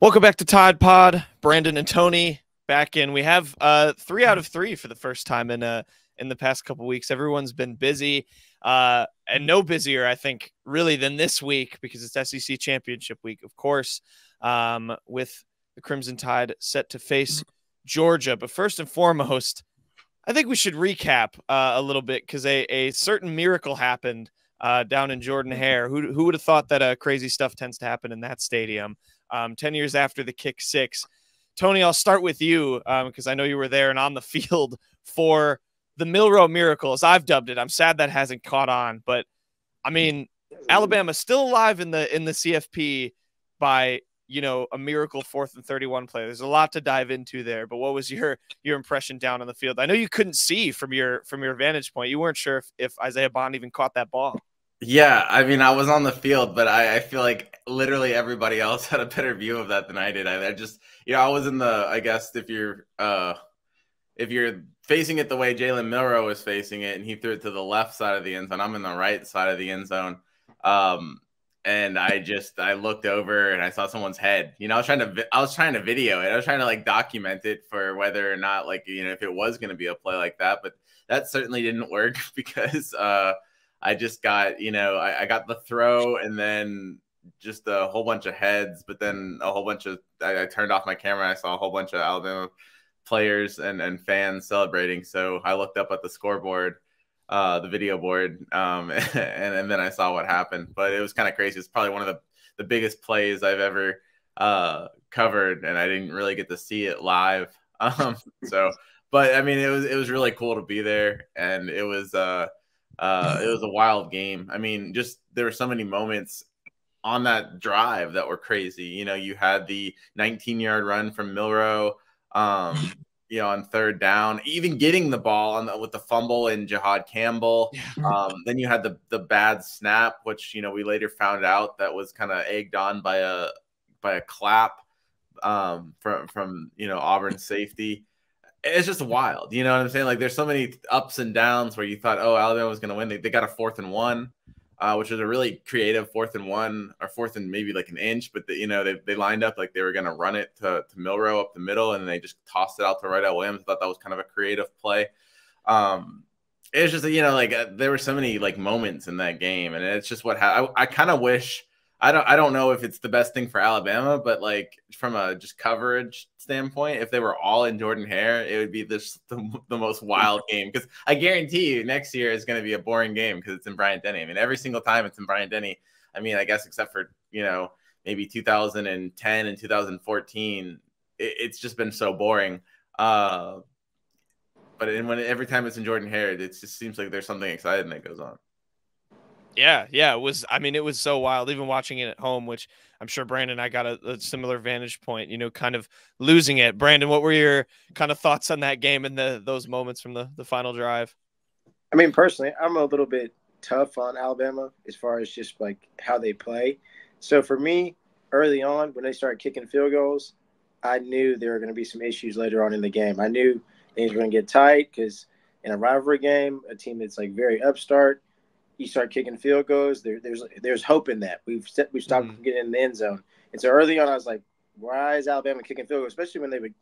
Welcome back to Tide Pod. Brandon and Tony back in. We have 3 out of 3 for the first time in the past couple weeks. Everyone's been busy and no busier, I think, really than this week because it's SEC Championship week, of course, with the Crimson Tide set to face Georgia. But first and foremost, I think we should recap a little bit because a certain miracle happened down in Jordan-Hare. Who would have thought that crazy stuff tends to happen in that stadium 10 years after the kick six? Tony, I'll start with you because I know you were there and on the field for the Milroe Miracle, as I've dubbed it. I'm sad that hasn't caught on, but I mean, Alabama's still alive in the CFP by a miracle 4th and 31 play. There's a lot to dive into there, but what was your impression down on the field? I know you couldn't see from your vantage point. You weren't sure if Isaiah Bond even caught that ball. Yeah, I mean, I was on the field, but I feel like literally everybody else had a better view of that than I did. I just, I was in the, I guess if you're facing it the way Jalen Milroe was facing it, and he threw it to the left side of the end zone, I'm in the right side of the end zone. And I looked over and I saw someone's head. I was trying to video it. I was trying to document it for whether or not if it was going to be a play like that, but that certainly didn't work because I just got, I got the throw and then just a whole bunch of heads, but then a whole bunch of, I turned off my camera. I saw a whole bunch of Alabama players and fans celebrating. So I looked up at the scoreboard, the video board, and then I saw what happened. But it was kind of crazy. It's probably one of the biggest plays I've ever covered, and I didn't really get to see it live. But I mean, it was really cool to be there, and it was a wild game. I mean, just there were so many moments on that drive that were crazy. You had the 19-yard run from Milroe, on 3rd down, even getting the ball with the fumble and Jihad Campbell. Then you had the bad snap, which we later found out that was kind of egged on by a clap from Auburn safety. It's just wild. You know what I'm saying? There's so many ups and downs where you thought, oh, Alabama was going to win. They got a 4th and 1, which was a really creative 4th and 1 or 4th and maybe an inch. But they lined up like they were going to run it to Milroe up the middle, and they just tossed it out to Rydell Williams. I thought that was kind of a creative play. It's just there were so many moments in that game, and it's just what I kind of wish. I don't know if it's the best thing for Alabama, but from a just coverage standpoint, if they were all in Jordan-Hare, it would be the most wild game. Because I guarantee you next year is going to be a boring game because it's in Bryant-Denny. I mean, every single time it's in Bryant-Denny. I mean, I guess except for, maybe 2010 and 2014, it's just been so boring. But every time it's in Jordan-Hare, it just seems like there's something exciting that goes on. Yeah, it was. I mean, it was so wild. Even watching it at home, which I'm sure Brandon and I got a similar vantage point. Kind of losing it. Brandon, what were your kind of thoughts on that game and those moments from the final drive? I mean, personally, I'm a little bit tough on Alabama as far as just how they play. So for me, early on when they started kicking field goals, I knew there were going to be some issues later on in the game. I knew things were going to get tight because in a rivalry game, a team that's very upstart, you start kicking field goals. There's hope in that. We've stopped from getting in the end zone. And so early on, I was like, why is Alabama kicking field goals? Especially when they would,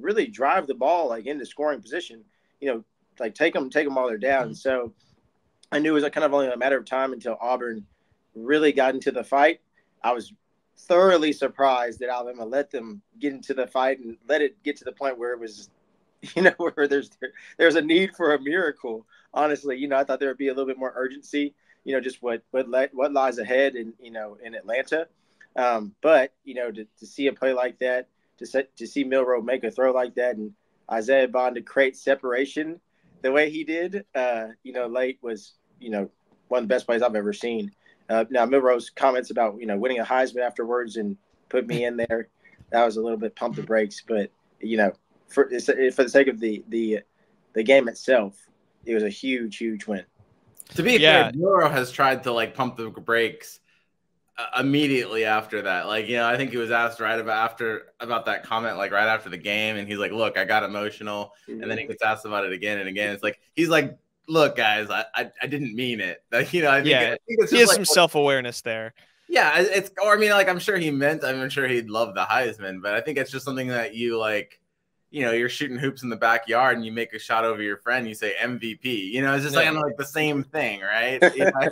really drive the ball into scoring position. Take them while they're down. And so I knew it was kind of only a matter of time until Auburn really got into the fight. I was thoroughly surprised that Alabama let them get into the fight and let it get to the point where it was, where there's a need for a miracle. Honestly, I thought there would be a little bit more urgency, just what lies ahead in Atlanta. But to see a play like that, to see Milroe make a throw like that, and Isaiah Bond to create separation the way he did, late was, one of the best plays I've ever seen. Now Milroe's comments about, winning a Heisman afterwards and put me in there, that was a little bit pump the brakes, but, for the sake of the game itself, it was a huge win. To be fair, Milroe has tried to pump the brakes immediately after that. I think he was asked about that comment right after the game, and he's like, "Look, I got emotional," and then he gets asked about it again and again. It's he's like, "Look, guys, I didn't mean it." I think he has some self-awareness there. Yeah, it's, or I mean, like, I'm sure he'd love the Heisman, but I think it's just something that you like, you're shooting hoops in the backyard and you make a shot over your friend, you say MVP, it's just kind of like the same thing, right? I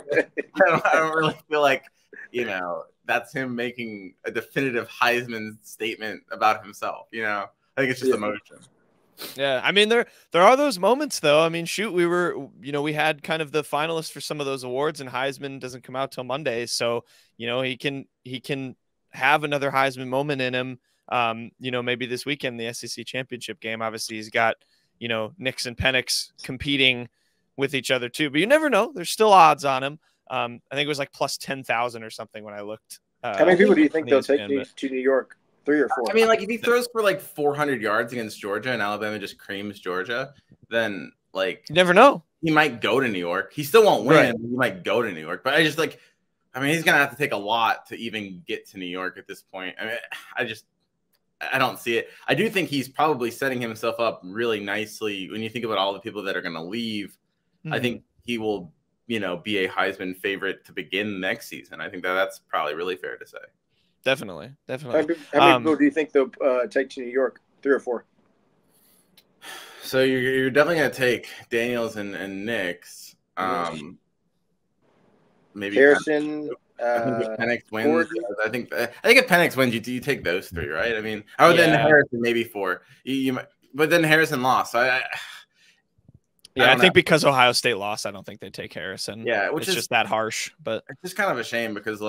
don't really feel like, that's him making a definitive Heisman statement about himself, I think it's just emotion. Yeah, I mean there are those moments though. I mean, shoot, we had kind of the finalists for some of those awards, and Heisman doesn't come out till Monday, so he can have another Heisman moment in him. Maybe this weekend, the SEC championship game. Obviously, he's got Nix and Penix competing with each other too, but you never know. There's still odds on him. I think it was like plus 10,000 or something when I looked. How many people do you think they'll take to New York? 3 or 4. I mean, like, if he throws for like 400 yards against Georgia and Alabama just creams Georgia, then like you never know. He might go to New York. He still won't win. Right. He might go to New York, but he's gonna have to take a lot to even get to New York at this point. I mean, I don't see it. I do think he's probably setting himself up really nicely when you think about all the people that are going to leave. Mm-hmm. I think he will, be a Heisman favorite to begin next season. I think that's probably really fair to say. Definitely. How many people do you think they'll take to New York? 3 or 4? So you're definitely going to take Daniels and Nix. Maybe Harrison. I think if Penix wins, I think if Penix wins, you take those 3, right? I mean, then Harrison maybe 4. You might, but then Harrison lost. So I think because Ohio State lost, I don't think they take Harrison. Yeah, which is just that harsh. But it's just kind of a shame because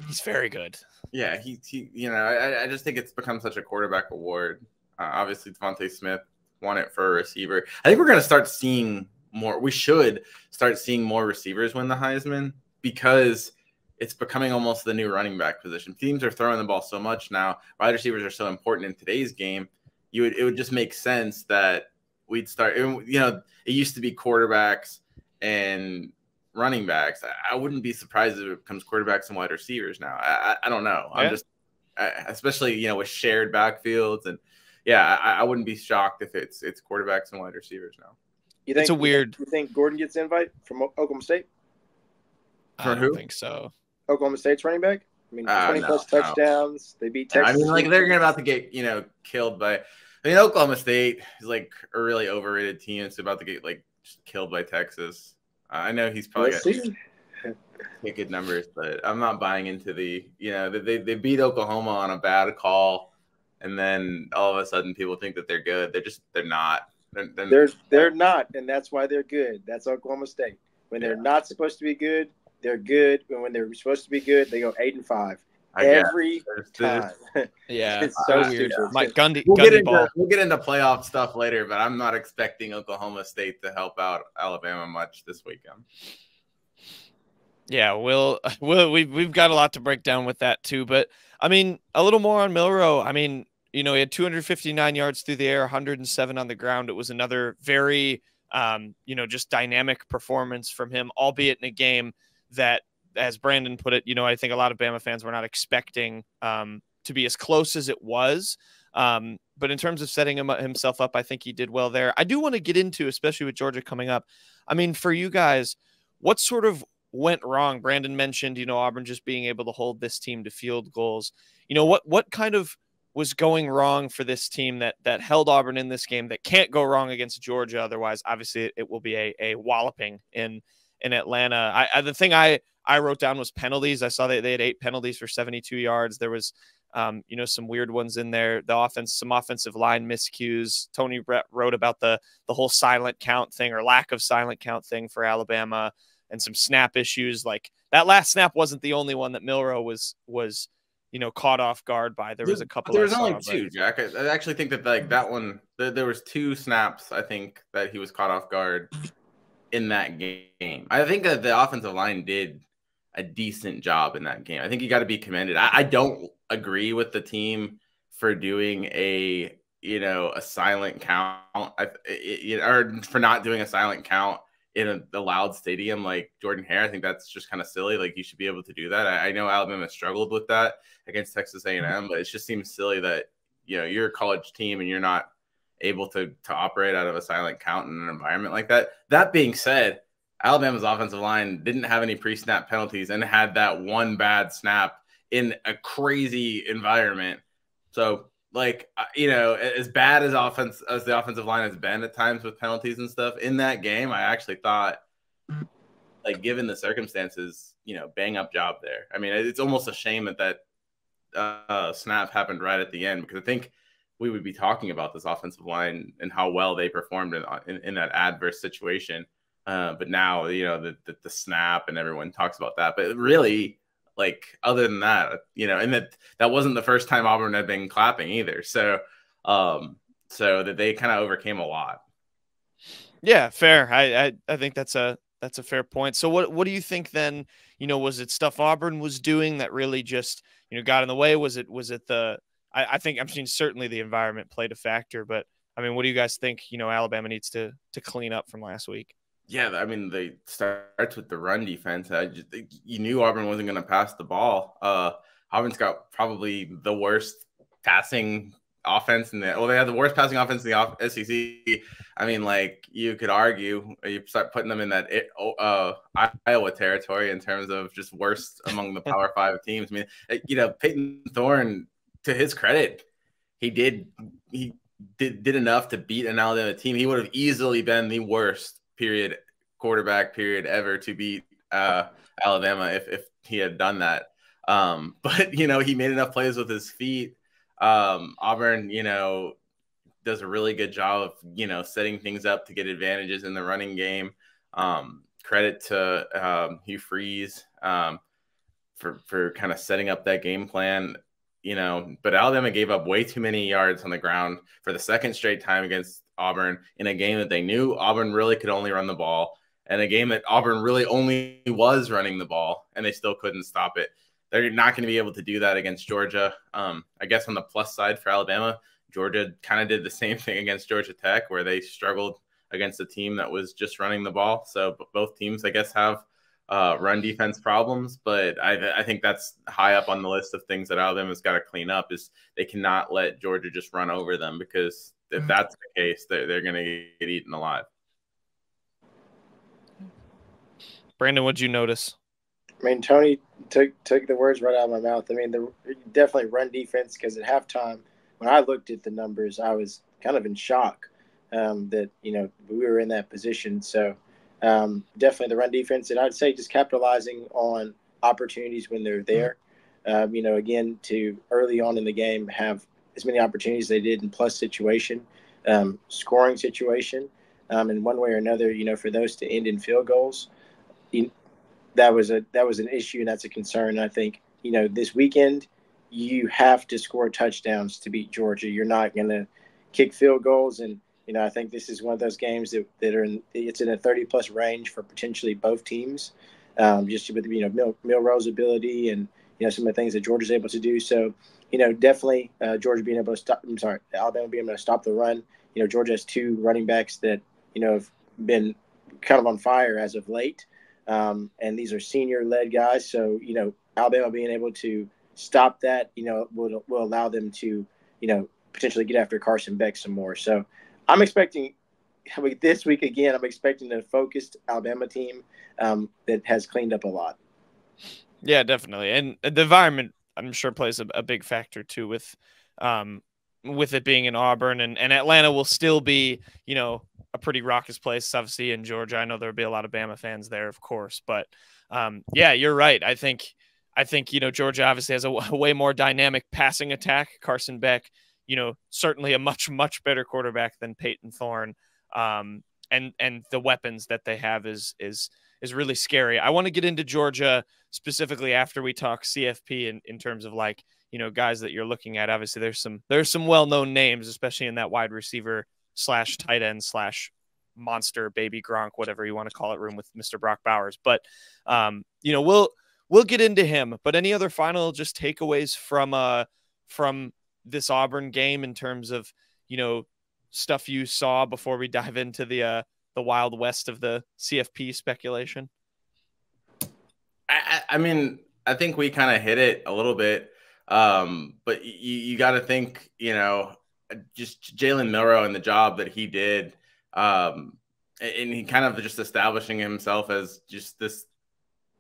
he's very good. Yeah, he I just think it's become such a quarterback award. Obviously, Devontae Smith won it for a receiver. I think we're going to start seeing more. We should start seeing more receivers win the Heisman because it's becoming almost the new running back position. Teams are throwing the ball so much now. Wide receivers are so important in today's game. It would just make sense that we'd start. It used to be quarterbacks and running backs. I wouldn't be surprised if it becomes quarterbacks and wide receivers now. I don't know. Yeah. I'm just, especially with shared backfields, and I wouldn't be shocked if it's quarterbacks and wide receivers now. You think it's a weird. You think Gordon gets an invite from Oklahoma State? I don't think so. Oklahoma State's running back. I mean, 20+ touchdowns. They beat Texas. I mean, they're about to get killed by. Oklahoma State is like a really overrated team. It's about to get just killed by Texas. I know he's probably got good numbers, but I'm not buying into the. They beat Oklahoma on a bad call, and then all of a sudden people think that they're good. They're not. They're not, and that's why they're good. That's Oklahoma State. When they're not supposed to be good, they're good. And when they're supposed to be good, they go 8-5 every time. Yeah, it's so weird. Mike Gundy. We'll get into playoff stuff later, but I'm not expecting Oklahoma State to help out Alabama much this weekend. Yeah, we've got a lot to break down with that too. But I mean, a little more on Milroe. I mean, he had 259 yards through the air, 107 on the ground. It was another very, just dynamic performance from him, albeit in a game that, as Brandon put it, I think a lot of Bama fans were not expecting to be as close as it was. But in terms of setting himself up, I think he did well there. I do want to get into, especially with Georgia coming up. I mean, for you guys, what sort of went wrong? Brandon mentioned, Auburn just being able to hold this team to field goals. What kind of was going wrong for this team that held Auburn in this game that can't go wrong against Georgia? Otherwise, obviously, it will be a walloping in Atlanta. The thing I wrote down was penalties. I saw they had 8 penalties for 72 yards. There was, some weird ones in there. Some offensive line miscues. Tony wrote about the whole silent count thing or lack of silent count thing for Alabama, and some snap issues. Like that last snap wasn't the only one that Milroe was caught off guard by. There was a couple. There was only 2, Jack. I actually think that that one, there was 2 snaps, I think, that he was caught off guard in that game. I think that the offensive line did a decent job in that game. I think you got to be commended. I don't agree with the team for doing a silent count, or for not doing a silent count in a loud stadium like Jordan Hare. I think that's just kind of silly. Like, you should be able to do that. I know Alabama struggled with that against Texas A&M, but it just seems silly that you're a college team and you're not able to operate out of a silent count in an environment like that. That being said, Alabama's offensive line didn't have any pre-snap penalties and had that one bad snap in a crazy environment. So, like, as bad as the offensive line has been at times with penalties and stuff in that game, I actually thought, like, given the circumstances, bang up job there. I mean, it's almost a shame that snap happened right at the end, because I think we would be talking about this offensive line and how well they performed in that adverse situation. But now, the snap, and everyone talks about that. But really, like, other than that, and that wasn't the first time Auburn had been clapping either. So that they kind of overcame a lot. Yeah, fair. I think that's a fair point. So what do you think then? Was it stuff Auburn was doing that really just got in the way? Was it I think I'm seeing certainly the environment played a factor, but I mean, what do you guys think? Alabama needs to clean up from last week. Yeah, I mean, they starts with the run defense. You knew Auburn wasn't going to pass the ball. Auburn's got probably the worst passing offense they had the worst passing offense in the SEC. I mean, like, you could argue you start putting them in that Iowa territory in terms of just worst among the Power 5 teams. I mean, Peyton Thorne, to his credit, he did enough to beat an Alabama team. He would have easily been the worst quarterback ever to beat Alabama if he had done that. But he made enough plays with his feet. Auburn, does a really good job of setting things up to get advantages in the running game. Credit to Hugh Freeze for kind of setting up that game plan. But Alabama gave up way too many yards on the ground for the second straight time against Auburn, in a game that they knew Auburn really could only run the ball, and a game that Auburn really only was running the ball, and they still couldn't stop it. They're not going to be able to do that against Georgia. I guess on the plus side for Alabama, Georgia kind of did the same thing against Georgia Tech, where they struggled against a team that was just running the ball. So both teams, I guess, have run defense problems, but I think that's high up on the list of things that Alabama's got to clean up. Is they cannot let Georgia just run over them, because if that's the case, they're going to get eaten alive. Brandon, what'd you notice? I mean, Tony took the words right out of my mouth. I mean, definitely run defense, because at halftime, when I looked at the numbers, I was kind of in shock that we were in that position. So definitely the run defense, and I'd say just capitalizing on opportunities when they're there. Again, to early on in the game have as many opportunities as they did in plus situation, scoring situation, in one way or another. For those to end in field goals, that was an issue, and that's a concern. And I think this weekend you have to score touchdowns to beat Georgia. You're not going to kick field goals, and I think this is one of those games that are it's in a 30-plus range for potentially both teams, just with Milroe's ability and some of the things that Georgia's able to do. So definitely Georgia being able to stop. Alabama being able to stop the run. Georgia has two running backs that have been kind of on fire as of late, and these are senior-led guys. So Alabama being able to stop that will allow them to potentially get after Carson Beck some more. So I'm expecting this week again. I'm expecting a focused Alabama team that has cleaned up a lot. Yeah, definitely, and the environment, I'm sure, plays a big factor too, with it being in Auburn, and Atlanta will still be a pretty raucous place. Obviously, in Georgia, I know there'll be a lot of Bama fans there, of course, but yeah, you're right. I think Georgia obviously has a way more dynamic passing attack. Carson Beck, certainly a much better quarterback than Peyton Thorne, and the weapons that they have is really scary. I want to get into Georgia specifically after we talk CFP in terms of guys that you're looking at. Obviously, there's some well-known names, especially in that wide receiver / tight end / monster baby Gronk, whatever you want to call it, room with Mr. Brock Bowers. But we'll get into him. But any other final just takeaways from this Auburn game in terms of stuff you saw before we dive into the Wild West of the CFP speculation? I mean, I think we kind of hit it a little bit, but you got to think, just Jalen Milroe and the job that he did and he kind of just establishing himself as just this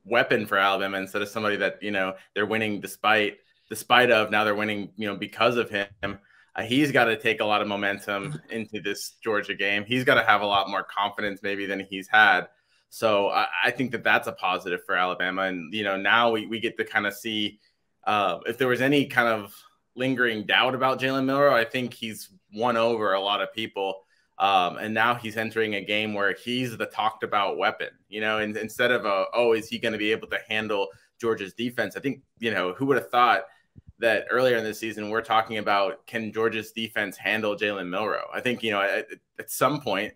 weapon for Alabama instead of somebody that, you know, they're winning despite of. Now they're winning, you know, because of him. He's got to take a lot of momentum into this Georgia game. He's got to have a lot more confidence maybe than he's had. So I think that that's a positive for Alabama. And, you know, now we get to kind of see if there was any kind of lingering doubt about Jalen Milroe, I think he's won over a lot of people. And now he's entering a game where he's the talked about weapon, you know, and instead of, is he going to be able to handle Georgia's defense? I think, you know, who would have thought that earlier in the season, we're talking about, can Georgia's defense handle Jalen Milroe? I think, you know, at some point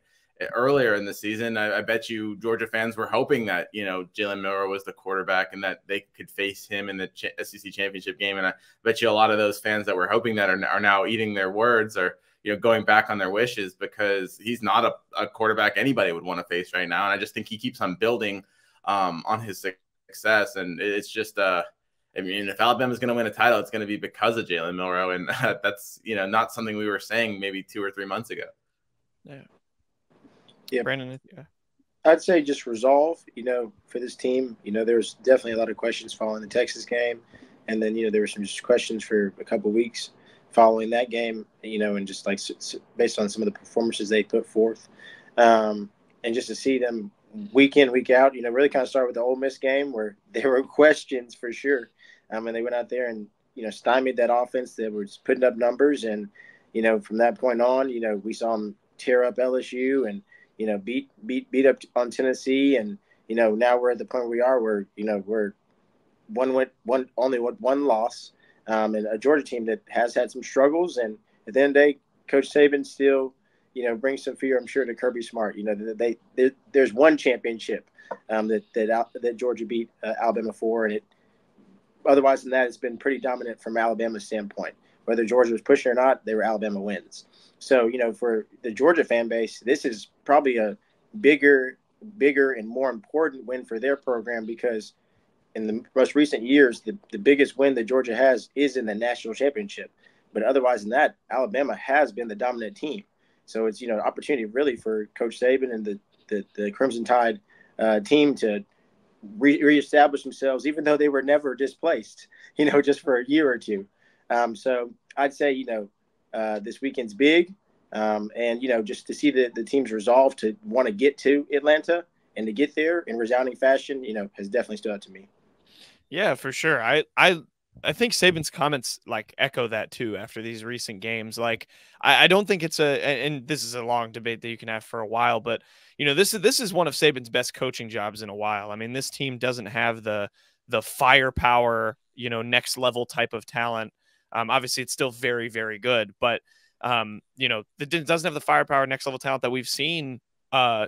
earlier in the season, I bet you Georgia fans were hoping that, you know, Jalen Milroe was the quarterback and that they could face him in the SEC championship game. And I bet you a lot of those fans that were hoping that are now eating their words, or, you know, going back on their wishes, because he's not a quarterback anybody would want to face right now. And I just think he keeps on building on his success. And it's just, I mean, if Alabama's going to win a title, it's going to be because of Jalen Milroe. And that's, you know, not something we were saying maybe 2 or 3 months ago. Yeah. Brandon, yeah. I'd say just resolve, you know, for this team. You know, there's definitely a lot of questions following the Texas game. And then, you know, there were some just questions for a couple of weeks following that game, you know, and just like based on some of the performances they put forth. And just to see them week in, week out, you know, really kind of start with the Ole Miss game where there were questions for sure. And they went out there and, you know, stymied that offense that was putting up numbers. And, you know, from that point on, you know, we saw them tear up LSU and, you know, beat up on Tennessee. And, you know, now we're at the point where we are where, you know, we're only one loss, and a Georgia team that has had some struggles. And at the end of the day, Coach Saban still, you know, brings some fear, I'm sure, to Kirby Smart. You know, there's one championship that Georgia beat Alabama for, and otherwise than that, it's been pretty dominant from Alabama's standpoint. Whether Georgia was pushing or not, they were Alabama wins. So, you know, for the Georgia fan base, this is probably a bigger and more important win for their program, because in the most recent years, the biggest win that Georgia has is in the national championship. But otherwise than that, Alabama has been the dominant team. So it's, you know, an opportunity really for Coach Saban and the Crimson Tide team to reestablish themselves, even though they were never displaced, you know, just for a year or two. So I'd say, you know, this weekend's big. And, you know, just to see the team's resolve to want to get to Atlanta and to get there in resounding fashion, you know, has definitely stood out to me. Yeah, for sure. I think Saban's comments like echo that too after these recent games. Like, I don't think it's and this is a long debate that you can have for a while, but you know, this is one of Saban's best coaching jobs in a while. I mean, this team doesn't have the firepower, you know, next level type of talent. Obviously it's still very, very good, but you know, it doesn't have the firepower next level talent that we've seen,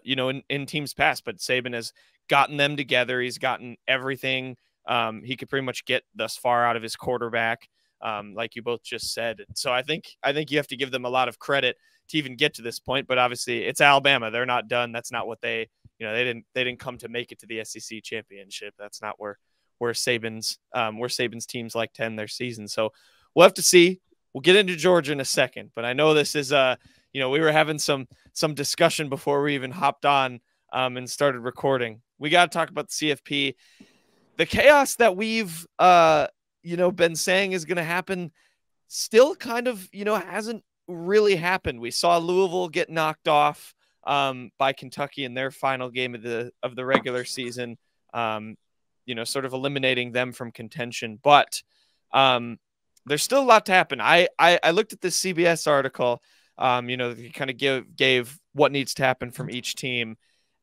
you know, in teams past, but Saban has gotten them together. He's gotten everything he could pretty much get thus far out of his quarterback, like you both just said. So I think you have to give them a lot of credit to even get to this point. But obviously, it's Alabama; they're not done. That's not what they didn't come to make it to the SEC championship. That's not where Saban's teams like to end their season. So we'll have to see. We'll get into Georgia in a second, but I know this is you know, we were having some discussion before we even hopped on and started recording. We got to talk about the CFP. The chaos that we've, you know, been saying is going to happen still kind of, you know, hasn't really happened. We saw Louisville get knocked off by Kentucky in their final game of the regular season, you know, sort of eliminating them from contention. But there's still a lot to happen. I looked at this CBS article, you know, he kind of gave what needs to happen from each team.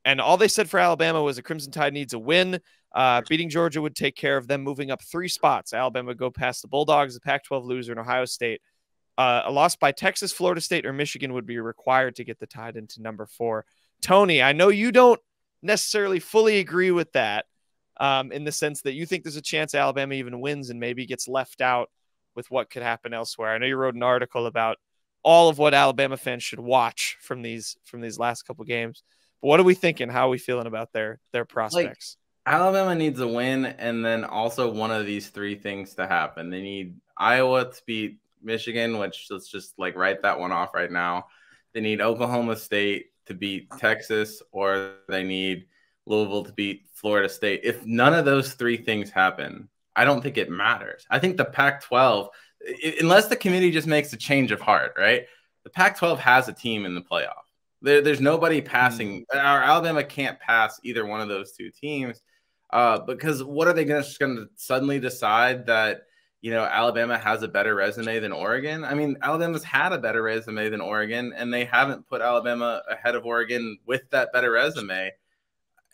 And all they said for Alabama was the Crimson Tide needs a win. Beating Georgia would take care of them moving up 3 spots. Alabama would go past the Bulldogs, the Pac-12 loser, and Ohio State. A loss by Texas, Florida State, or Michigan would be required to get the Tide into number 4. Tony, I know you don't necessarily fully agree with that in the sense that you think there's a chance Alabama even wins and maybe gets left out with what could happen elsewhere. I know you wrote an article about all of what Alabama fans should watch from these last couple games. But what are we thinking? How are we feeling about their prospects? Alabama needs a win, and then also one of these 3 things to happen. They need Iowa to beat Michigan, which let's just like write that one off right now. They need Oklahoma State to beat Texas or they need Louisville to beat Florida State. If none of those three things happen, I don't think it matters. I think the Pac-12, unless the committee just makes a change of heart, right? The Pac-12 has a team in the playoff. There's nobody passing. Alabama can't pass either one of those two teams because what are they just going to suddenly decide that, Alabama has a better resume than Oregon? I mean, Alabama's had a better resume than Oregon, and they haven't put Alabama ahead of Oregon with that better resume.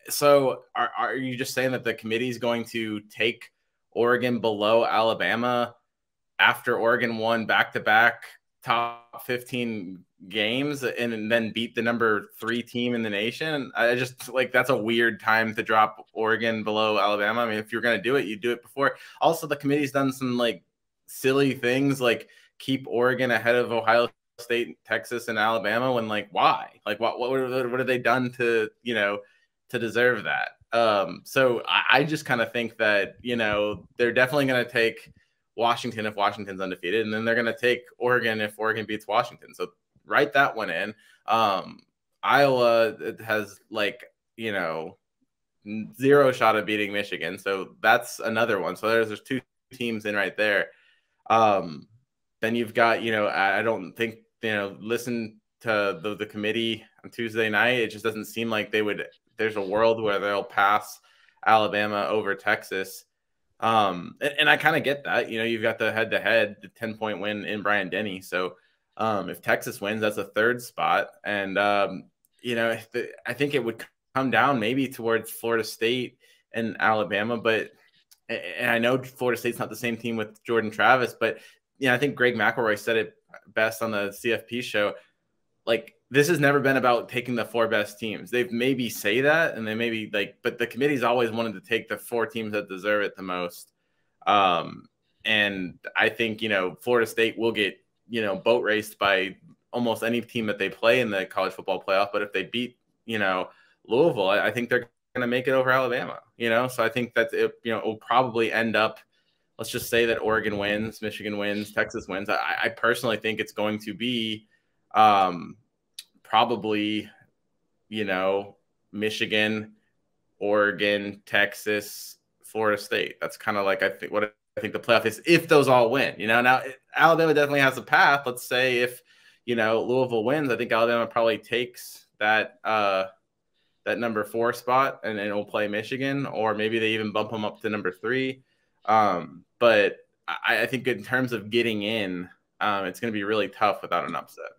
So are you just saying that the committee is going to take Oregon below Alabama after Oregon won back-to-back top 15 games and then beat the number 3 team in the nation? I just that's a weird time to drop Oregon below Alabama. I mean, if you're going to do it, you do it before. Also, the committee's done some silly things like keep Oregon ahead of Ohio State, Texas, and Alabama when why? What have they done to, to deserve that? So I just kind of think that, they're definitely going to take Washington if Washington's undefeated, and then they're going to take Oregon if Oregon beats Washington. So write that one in. Iowa has 0 shot of beating Michigan. So that's another one. So there's 2 teams in right there. Then you've got, I don't think, listen to the committee on Tuesday night. It just doesn't seem like there's a world where they'll pass Alabama over Texas. And I kind of get that, you've got the head-to-head, the 10-point win in Bryant-Denny. So if Texas wins, that's a 3rd spot. And, I think it would come down maybe towards Florida State and Alabama. But and I know Florida State's not the same team with Jordan Travis, but, I think Greg McElroy said it best on the CFP show. This has never been about taking the 4 best teams. They've maybe say that, and they maybe but the committee's always wanted to take the 4 teams that deserve it the most. And I think, Florida State will get, boat raced by almost any team that they play in the college football playoff. But if they beat, Louisville, I think they're going to make it over Alabama, So I think that it will probably end up, let's just say that Oregon wins, Michigan wins, Texas wins. I personally think it's going to be probably, Michigan, Oregon, Texas, Florida State. That's kind of I think the playoff is if those all win. Now Alabama definitely has a path. Let's say if Louisville wins, I think Alabama probably takes that that number 4 spot and it'll play Michigan, or maybe they even bump them up to number 3. But I think in terms of getting in, it's going to be really tough without an upset.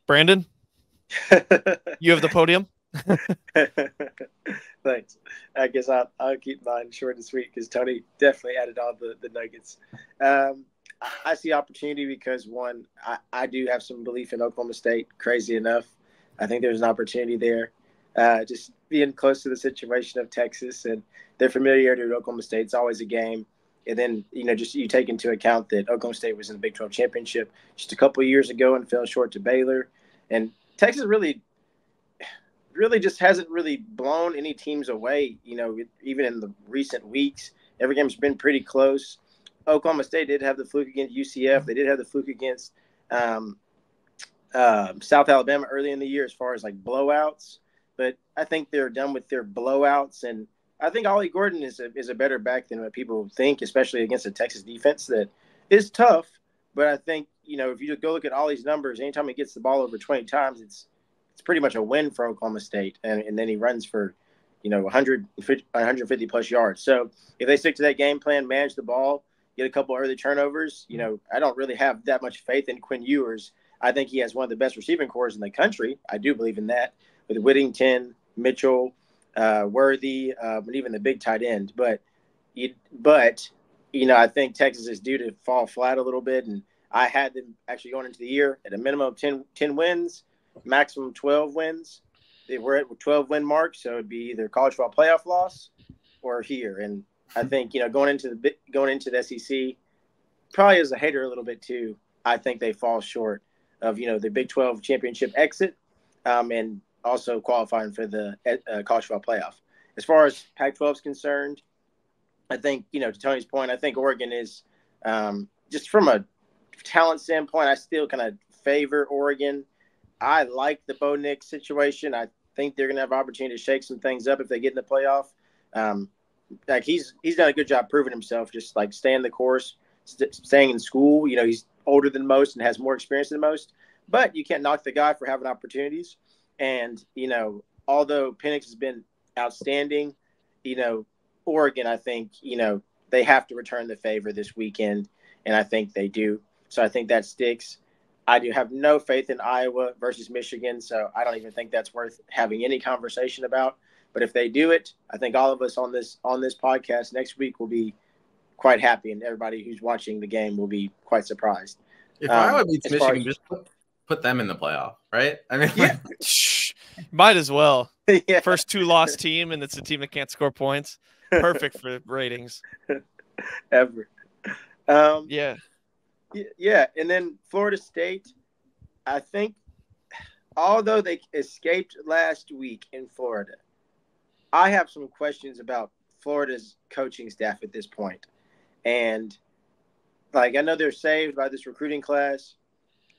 Brandon, you have the podium. Thanks. I guess I'll keep mine short and sweet because Tony definitely added all the nuggets. I see opportunity because, one, I do have some belief in Oklahoma State, crazy enough. I think there's an opportunity there. Just being close to the situation of Texas and their familiarity with Oklahoma State, it's always a game. And then, just you take into account that Oklahoma State was in the Big 12 championship just a couple of years ago and fell short to Baylor. And Texas really just hasn't really blown any teams away, even in the recent weeks. Every game's been pretty close. Oklahoma State did have the fluke against UCF. They did have the fluke against South Alabama early in the year as far as blowouts. But I think they're done with their blowouts. And I think Ollie Gordon is a better back than what people think, especially against a Texas defense that is tough. But I think, if you go look at Ollie's numbers, anytime he gets the ball over 20 times, it's pretty much a win for Oklahoma State. And then he runs for, 150 plus yards. So if they stick to that game plan, manage the ball, get a couple early turnovers, I don't really have that much faith in Quinn Ewers. I think he has one of the best receiving corps in the country. I do believe in that, with Whittington, Mitchell, Worthy, but even the big tight end. But I think Texas is due to fall flat a little bit. And I had them actually going into the year at a minimum of 10 wins, maximum 12 wins. They were at 12-win mark, so it'd be either college football playoff loss or here. And I think, going into the SEC, probably as a hater a little bit too, I think they fall short of, the Big 12 championship exit and also qualifying for the college football playoff. As far as Pac-12 is concerned, I think, to Tony's point, I think Oregon is just from a talent standpoint, I still kind of favor Oregon. I like the Bo Nix situation. I think they're going to have opportunity to shake some things up if they get in the playoff. Like he's done a good job proving himself, just like staying the course, staying in school. You know, he's older than most and has more experience than most, but you can't knock the guy for having opportunities. And, you know, although Penix has been outstanding, you know, Oregon, I think, you know, they have to return the favor this weekend, and I think they do. So I think that sticks. I do have no faith in Iowa versus Michigan, so I don't even think that's worth having any conversation about. But if they do it, I think all of us on this podcast next week will be quite happy, and everybody who's watching the game will be quite surprised. If Iowa beats Michigan, just put them in the playoff, right? I mean, yeah. Might as well. Yeah. First 2-loss team, and it's a team that can't score points. Perfect for ratings. Ever. Yeah. Yeah, and then Florida State, I think, although they escaped last week in Florida, I have some questions about Florida's coaching staff at this point. And, like, I know they're saved by this recruiting class,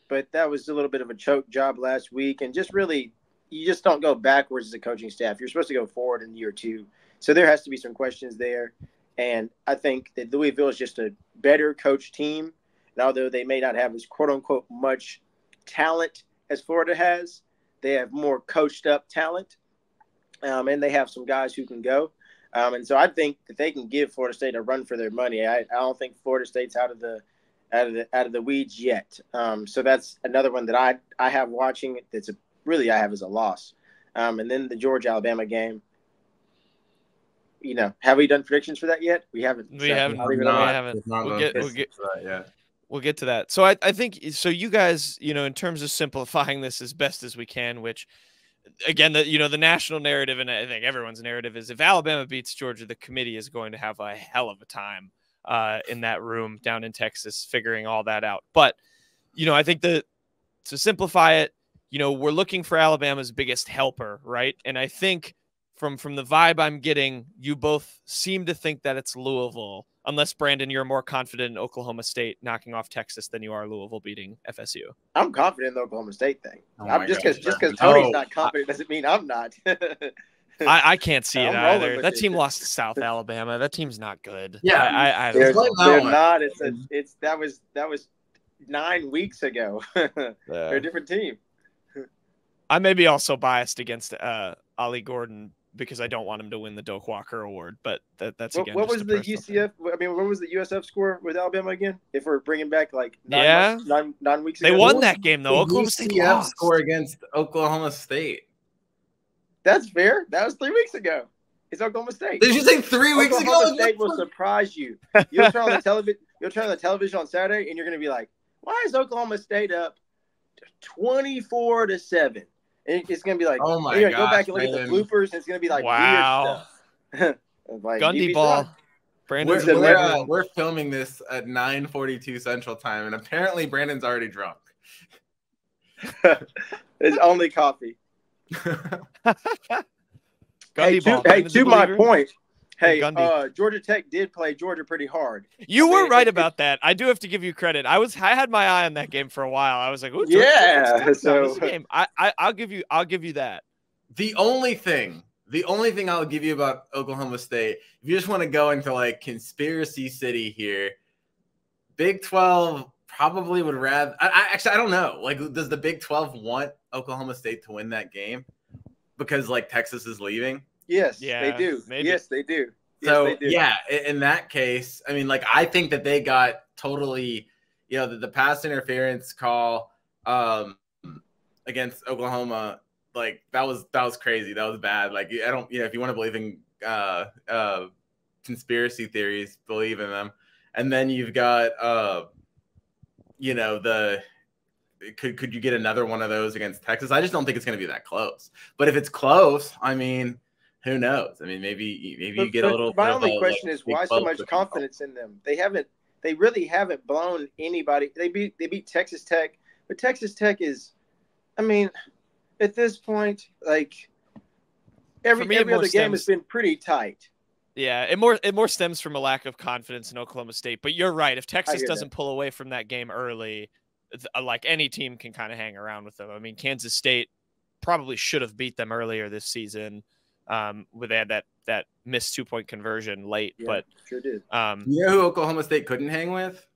but that was a little bit of a choke job last week. And just really, you just don't go backwards as a coaching staff. You're supposed to go forward in year two. So there has to be some questions there. And I think that Louisville is just a better coach team. And although they may not have as quote-unquote much talent as Florida has, they have more coached-up talent, and they have some guys who can go. And so I think that they can give Florida State a run for their money. I don't think Florida State's out of the weeds yet. So that's another one that I have watching. That's I have as a loss. And then the Georgia-Alabama game. You know, have we done predictions for that yet? We haven't. We haven't. We'll get to that. So I think so. You guys, you know, in terms of simplifying this as best as we can, which again, the national narrative, and I think everyone's narrative is if Alabama beats Georgia, the committee is going to have a hell of a time in that room down in Texas figuring all that out. But, you know, I think to simplify it, you know, we're looking for Alabama's biggest helper, right? And I think from the vibe I'm getting, you both seem to think that it's Louisville, unless, Brandon, you're more confident in Oklahoma State knocking off Texas than you are Louisville beating FSU. I'm confident in the Oklahoma State thing. Just because Tony's not confident doesn't mean I'm not. I can't see it either. That team lost to South Alabama. That team's not good. Yeah, they're not. That was 9 weeks ago. They're a different team. I may be also biased against Ollie Gordon because I don't want him to win the Doak Walker Award, but that's again. What was the UCF? What was the USF score with Alabama again? If we're bringing back like 9 weeks ago, they won that game though. Oklahoma State lost. Score against Oklahoma State. That's fair. That was 3 weeks ago. It's Oklahoma State. Did you say 3 weeks ago? Oklahoma State will surprise you. You'll turn on the television. You'll turn on the television on Saturday, and you're going to be like, "Why is Oklahoma State up 24-7?" And it's going to be like, oh my you're gosh, going to go back and look at the bloopers, and it's going to be like wow. weird stuff. Like, Gundy ball. Brandon's we're filming this at 9:42 Central Time, and apparently Brandon's already drunk. It's only coffee. To my point. Hey, Georgia Tech did play Georgia pretty hard. You were right about that. I do have to give you credit. I had my eye on that game for a while. I was like, "Ooh, yeah." So game. I'll give you that. The only thing I'll give you about Oklahoma State, if you just want to go into like conspiracy city here, Big 12 probably would rather. I don't know. Like, does the Big 12 want Oklahoma State to win that game because like Texas is leaving? Yes, they do. Maybe. Yes, they do. So, they do. Yeah, in that case, I mean, like, I think that they got totally, you know, the pass interference call against Oklahoma, like, that was crazy. That was bad. Like, I don't, you know, if you want to believe in conspiracy theories, believe in them. And then you've got, you know, could you get another one of those against Texas? I just don't think it's going to be that close. But if it's close, I mean, who knows? I mean, maybe you get a little. My only question is why so much confidence in them? They really haven't blown anybody. They beat Texas Tech, but Texas Tech is, I mean, at this point, like every other game has been pretty tight. Yeah, it more stems from a lack of confidence in Oklahoma State. But you're right. If Texas doesn't pull away from that game early, like any team can kind of hang around with them. I mean, Kansas State probably should have beat them earlier this season. Where they had that missed 2-point conversion late, but sure did. You know who Oklahoma State couldn't hang with?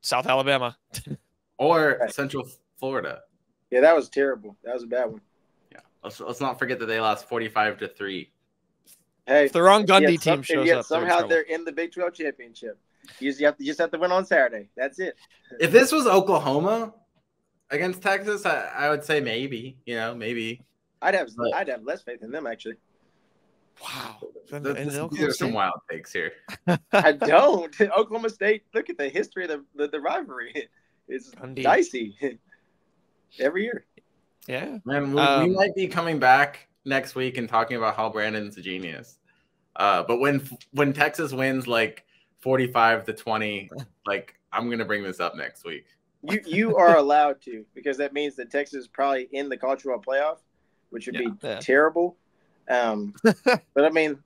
South Alabama or Central Florida. Yeah, that was terrible. That was a bad one. Yeah, let's not forget that they lost 45-3. Hey, if the wrong Gundy team shows up, somehow they're in the Big 12 championship. You just have to win on Saturday. That's it. If this was Oklahoma against Texas, I would say maybe. Maybe. I'd have less faith in them actually. Wow. These are some wild takes here. I don't. Oklahoma State, look at the history of the rivalry. It's dicey every year. Yeah. Man, we might be coming back next week and talking about how Brandon's a genius. But when Texas wins like 45-20, like I'm going to bring this up next week. You are allowed to, because that means that Texas is probably in the college football playoff, which would be terrible. But I mean,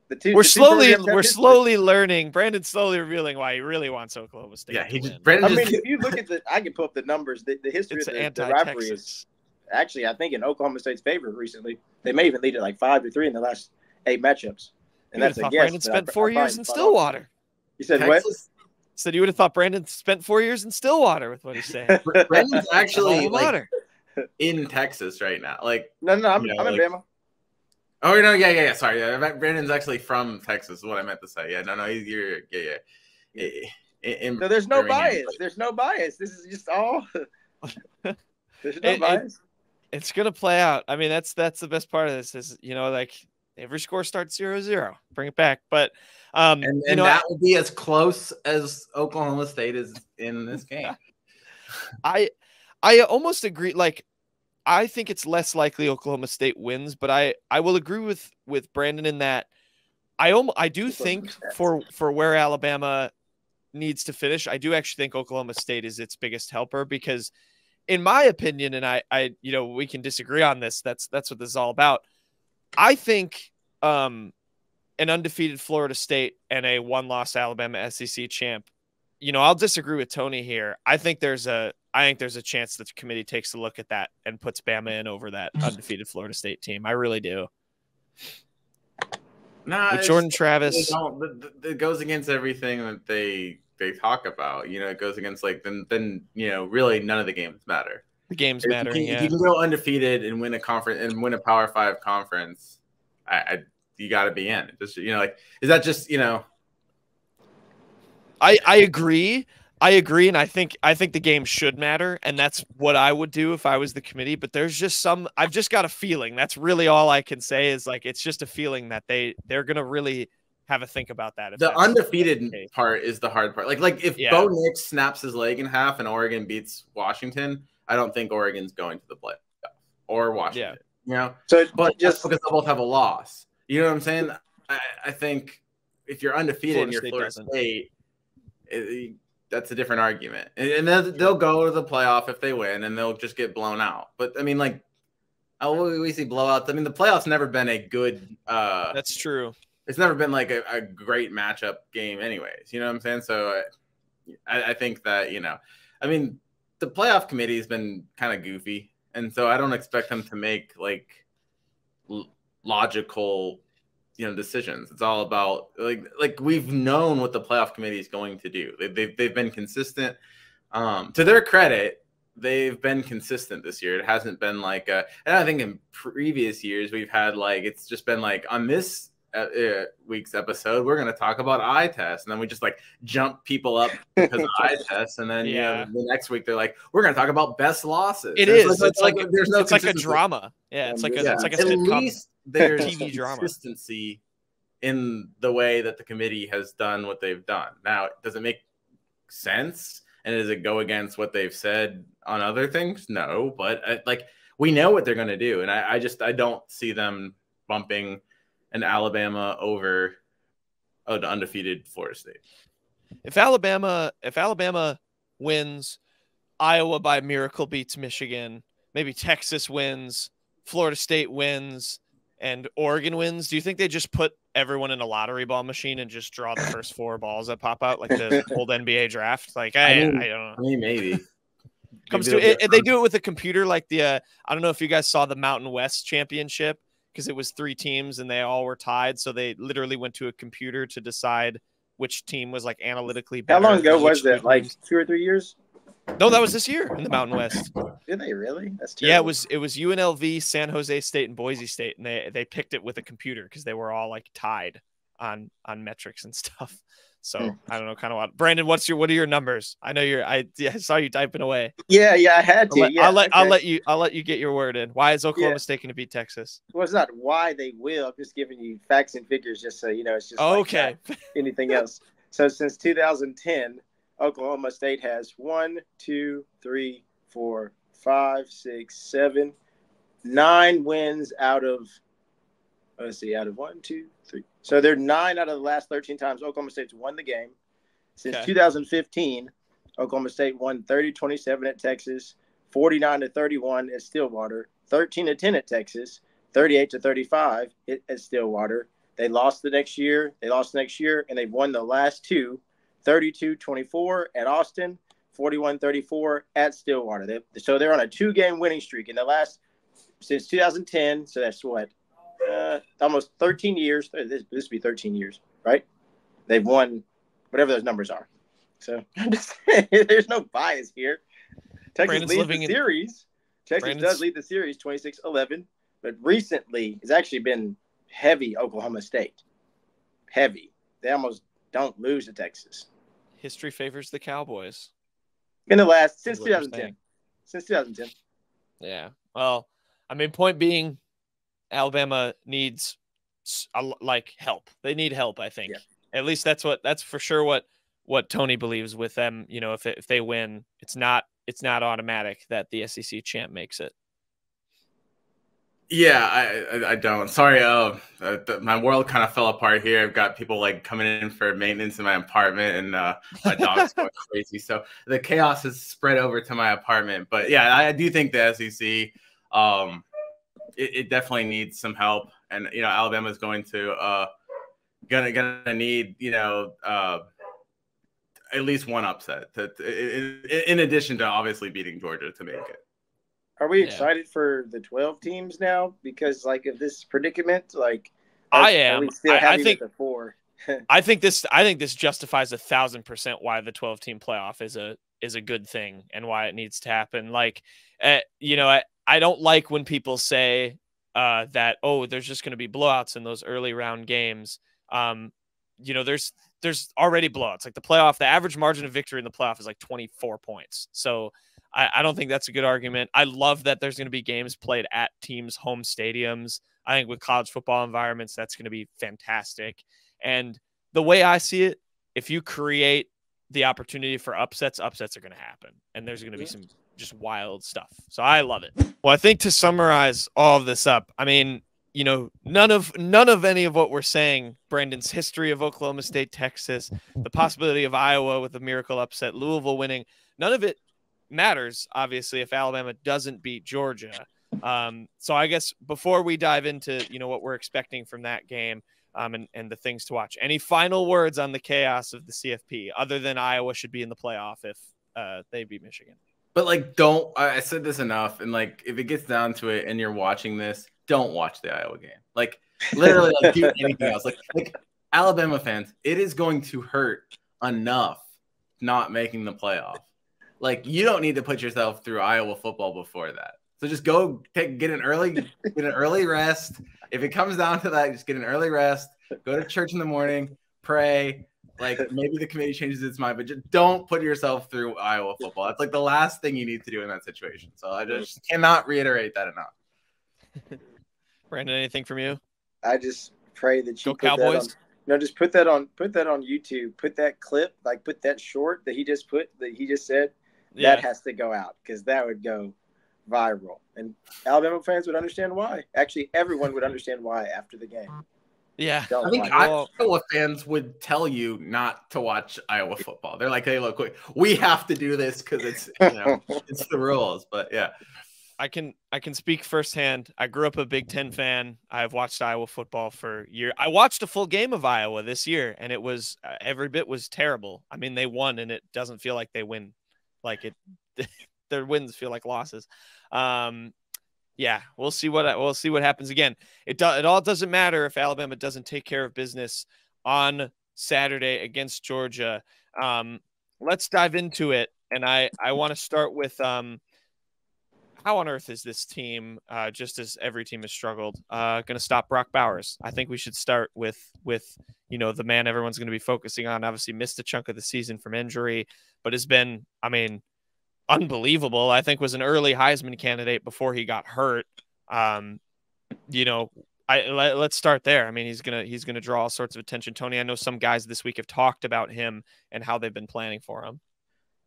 we're slowly learning. Brandon's slowly revealing why he really wants Oklahoma State. Yeah, if you look at I can pull up the numbers. The history of the rivalry is actually, I think, in Oklahoma State's favor recently. They may even lead it like 5-3 in the last 8 matchups. And that's a guess. Brandon spent 4 years in Stillwater. You said what? Said you would have thought Brandon spent 4 years in Stillwater with what he's saying. Brandon's actually in Texas right now. No, I'm in Bama. Oh no, yeah. Sorry, Brandon's actually from Texas. Is what I meant to say. Yeah, no, you're. So there's no bias. There's no bias. This is just all. There's no bias. It's gonna play out. I mean, that's the best part of this is every score starts 0-0. Bring it back, but that will be as close as Oklahoma State is in this game. I almost agree. I think it's less likely Oklahoma State wins, but I will agree with Brandon in that I do think for where Alabama needs to finish, I do actually think Oklahoma State is its biggest helper, because in my opinion, and I we can disagree on this. That's what this is all about. I think an undefeated Florida State and a 1-loss Alabama SEC champ, I'll disagree with Tony here. I think there's a chance that the committee takes a look at that and puts Bama in over that undefeated Florida State team. I really do. Nah, with Jordan Travis, it goes against everything that they talk about. It goes against then really none of the games matter. The games matter. If you can go undefeated and win a conference and win a Power 5 conference, you got to be in. Just is that just I agree. And I think the game should matter, and that's what I would do if I was the committee. But there's just I've just got a feeling. That's really all I can say is it's just a feeling that they're gonna really have a think about that. The undefeated part is the hard part. If Bo Nix snaps his leg in half and Oregon beats Washington, I don't think Oregon's going to the playoff or Washington. Yeah. But just because they both have a loss, you know what I'm saying? I think if you're undefeated and you're Florida State, that's a different argument. And they'll go to the playoff if they win, and they'll just get blown out. But I mean, we see blowouts. I mean, the playoffs never been a good. That's true. It's never been a great matchup game, anyways. You know what I'm saying? So I think that I mean, the playoff committee has been kind of goofy, and so I don't expect them to make logical decisions. It's all about we've known what the playoff committee is going to do. They've been consistent. To their credit, they've been consistent this year. It hasn't been and I think in previous years we've had it's just been on this week's episode we're going to talk about eye tests, and then we just jump people up because of eye tests, and then the next week they're we're going to talk about best losses. It's like a drama. Yeah, it's like a at least there's TV drama. Consistency in the way that the committee has done what they've done. Now, does it make sense, and does it go against what they've said on other things? No, but we know what they're going to do, and I don't see them bumping an Alabama over the undefeated Florida State. If Alabama wins, Iowa by miracle beats Michigan, maybe Texas wins, Florida State wins, and Oregon wins, do you think they just put everyone in a lottery ball machine and just draw the first 4 balls that pop out like the old NBA draft? I don't know. I mean, maybe. comes to it, they do it with a computer like the I don't know if you guys saw the Mountain West Championship, because it was 3 teams and they all were tied, so they literally went to a computer to decide which team was like analytically better. How long ago was that? Like 2 or 3 years? No, that was this year in the Mountain West. Did they really? That's terrible. Yeah, it was UNLV, San Jose State, and Boise State, and they picked it with a computer because they were all like tied on metrics and stuff. So I don't know, kind of what. Brandon, what are your numbers? I know I saw you typing away. Yeah, I had to. I'll let you get your word in. Why is Oklahoma State going to beat Texas? Well, it's not why they will. I'm just giving you facts and figures, just so you know. It's just okay. Like anything else. So since 2010, Oklahoma State has 1, 2, 3, 4, 5, 6, 7, 9 wins out of. Let's see, out of 1, 2, 3. So they're 9 out of the last 13 times Oklahoma State's won the game. Since 2015, Oklahoma State won 30-27 at Texas, 49-31 at Stillwater, 13-10 at Texas, 38-35 at Stillwater. They lost the next year, and they've won the last 2, 32-24 at Austin, 41-34 at Stillwater. So they're on a 2-game winning streak in the last since 2010. So that's what. Almost 13 years. This would be 13 years, right? They've won whatever those numbers are. So there's no bias here. Texas leads the series. Texas does lead the series 26-11, but recently it's actually been heavy Oklahoma State. Heavy. They almost don't lose to Texas. History favors the Cowboys. In the last since 2010. Since 2010. Yeah. Well, I mean, point being, Alabama needs like help. They need help, I think. Yeah. At least that's for sure what Tony believes with them. You know, if they win, it's not automatic that the SEC champ makes it. Yeah, I don't. Sorry, my world kind of fell apart here. I've got people like coming in for maintenance in my apartment, and my dog's going crazy. So the chaos has spread over to my apartment. But yeah, I do think the SEC. It definitely needs some help, and Alabama is going to gonna need at least one upset in addition to obviously beating Georgia to make it. Are we excited for the 12 teams now because of this predicament? I am. Are we still I think the 4. I think this justifies 1,000% why the 12-team playoff is a good thing and why it needs to happen. I don't like when people say that, there's just going to be blowouts in those early round games. There's already blowouts. Like the playoff, the average margin of victory in the playoff is like 24 points. So I don't think that's a good argument. I love that there's going to be games played at teams' home stadiums. I think with college football environments, that's going to be fantastic. And the way I see it, if you create the opportunity for upsets are going to happen. And there's going to be some just wild stuff. So I love it. Well, I think to summarize all of this up, I mean, none of any of what we're saying, Brandon's history of Oklahoma State, Texas, the possibility of Iowa with a miracle upset, Louisville winning, none of it matters, obviously, if Alabama doesn't beat Georgia. So I guess before we dive into, what we're expecting from that game, and the things to watch, any final words on the chaos of the CFP other than Iowa should be in the playoff if they beat Michigan? But I said this enough. And if it gets down to it and you're watching this, don't watch the Iowa game. Literally do anything else. Like Alabama fans, it is going to hurt enough not making the playoff. You don't need to put yourself through Iowa football before that. So just go get an early rest. If it comes down to that, just get an early rest, go to church in the morning, pray. Maybe the committee changes its mind, but just don't put yourself through Iowa football. That's the last thing you need to do in that situation. So I just cannot reiterate that enough. Brandon, anything from you? I just pray that you go Cowboys. Just put that on YouTube. Put that clip, put that short that he just said. Yeah. That has to go out because that would go viral, and Alabama fans would understand why. Actually, everyone would understand why after the game. Yeah, I think Iowa fans would tell you not to watch Iowa football. They're like, "Hey, look, we have to do this because it's it's the rules." But yeah, I can speak firsthand. I grew up a Big Ten fan. I've watched Iowa football for years. I watched a full game of Iowa this year, and it was every bit was terrible. I mean, they won, and it doesn't feel like they win. their wins feel like losses. Yeah, we'll see what happens. Again, it all doesn't matter if Alabama doesn't take care of business on Saturday against Georgia. Let's dive into it, and I want to start with how on earth is this team, just as every team has struggled, going to stop Brock Bowers? I think we should start with the man everyone's going to be focusing on. Obviously, missed a chunk of the season from injury, but has been, unbelievable. I think was an early Heisman candidate before he got hurt. Let's start there. He's gonna draw all sorts of attention. Tony, I know some guys this week have talked about him and how they've been planning for him.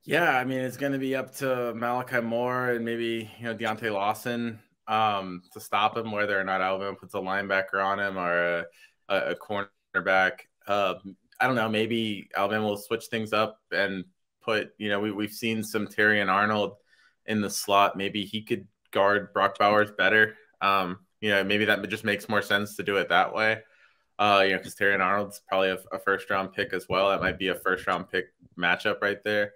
Yeah, it's going to be up to Malachi Moore and maybe Deontay Lawson to stop him, whether or not Alabama puts a linebacker on him or a cornerback. I don't know. Maybe Alabama will switch things up and put, we've seen some Terrion Arnold in the slot. Maybe he could guard Brock Bowers better. Maybe that just makes more sense to do it that way. Because Terrion Arnold's probably a first-round pick as well. That might be a first-round pick matchup right there.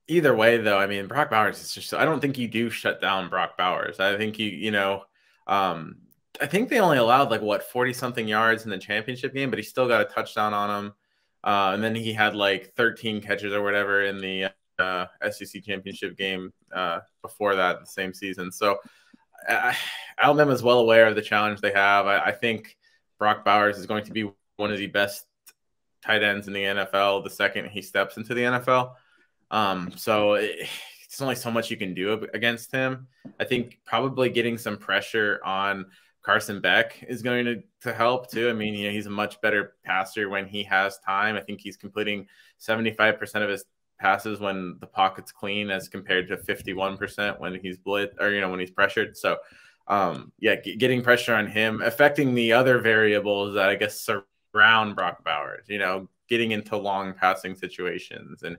Either way, though, Brock Bowers is just, I don't think you do shut down Brock Bowers. I think I think they only allowed 40 something yards in the championship game, but he still got a touchdown on him. And then he had 13 catches or whatever in the SEC championship game before that, the same season. So Alabama is well aware of the challenge they have. I think Brock Bowers is going to be one of the best tight ends in the NFL the second he steps into the NFL. So it's only so much you can do against him. I think probably getting some pressure on Carson Beck is going to help too. He's a much better passer when he has time. I think he's completing 75% of his passes when the pocket's clean as compared to 51% when he's blitz or, when he's pressured. So, getting pressure on him, affecting the other variables that I guess surround Brock Bowers, getting into long passing situations and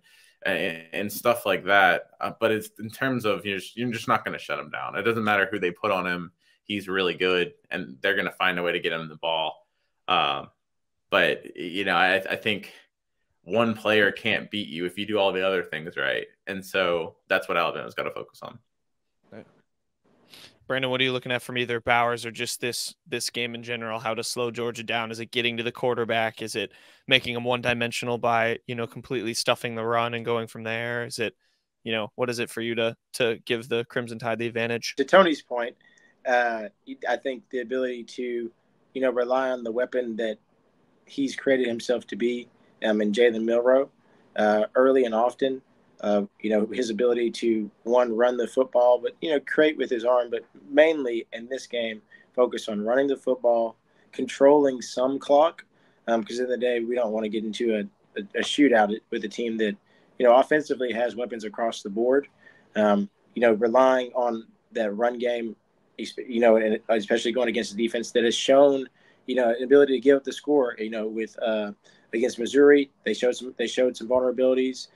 stuff like that. But it's in terms of, you're just not going to shut him down. It doesn't matter who they put on him. He's really good and they're going to find a way to get him the ball. But I think one player can't beat you if you do all the other things right. And so that's what Alabama's got to focus on. Right. Brandon, what are you looking at from either Bowers or just this game in general? How to slow Georgia down? Is it getting to the quarterback? Is it making them one-dimensional by, completely stuffing the run and going from there? Is it, what is it for you to give the Crimson Tide the advantage? To Tony's point, I think the ability to, rely on the weapon that he's created himself to be in Jalen Milroe early and often. His ability to, run the football, but, create with his arm, but mainly in this game, focus on running the football, controlling some clock, because in the day, we don't want to get into a shootout with a team that, offensively has weapons across the board. Relying on that run game, and especially going against a defense that has shown, an ability to give up the score, with against Missouri, they showed some vulnerabilities.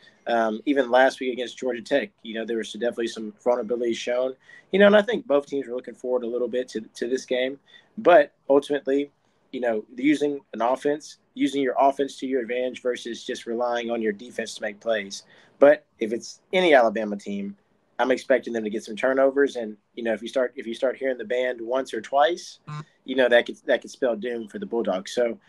Even last week against Georgia Tech, there was definitely some vulnerabilities shown. And I think both teams were looking forward a little bit to this game. But ultimately, using your offense to your advantage versus just relying on your defense to make plays. But if it's any Alabama team, I'm expecting them to get some turnovers. And, if you start hearing the band once or twice, that could spell doom for the Bulldogs. So,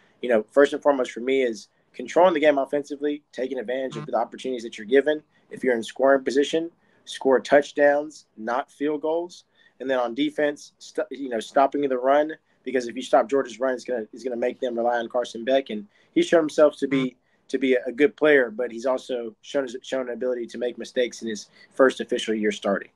first and foremost for me is controlling the game offensively, taking advantage of the opportunities that you're given. If you're in scoring position, score touchdowns, not field goals. And then on defense, stopping the run, because if you stop Georgia's run, it's gonna make them rely on Carson Beck. And he's shown himself to be a good player, but he's also shown an ability to make mistakes in his first official year starting.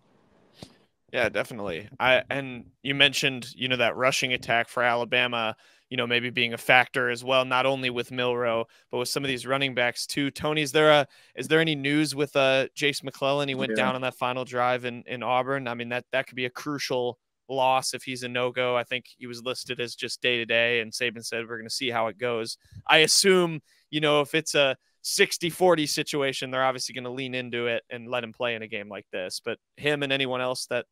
Yeah, definitely. And you mentioned, that rushing attack for Alabama, maybe being a factor as well, not only with Milroe, but with some of these running backs too. Tony, is there any news with Jase McClellan? He went down on that final drive in Auburn. That could be a crucial loss if he's a no-go. I think he was listed as just day-to-day, and Saban said we're going to see how it goes. I assume, if it's a 60-40 situation, they're obviously going to lean into it and let him play in a game like this. But him and anyone else that,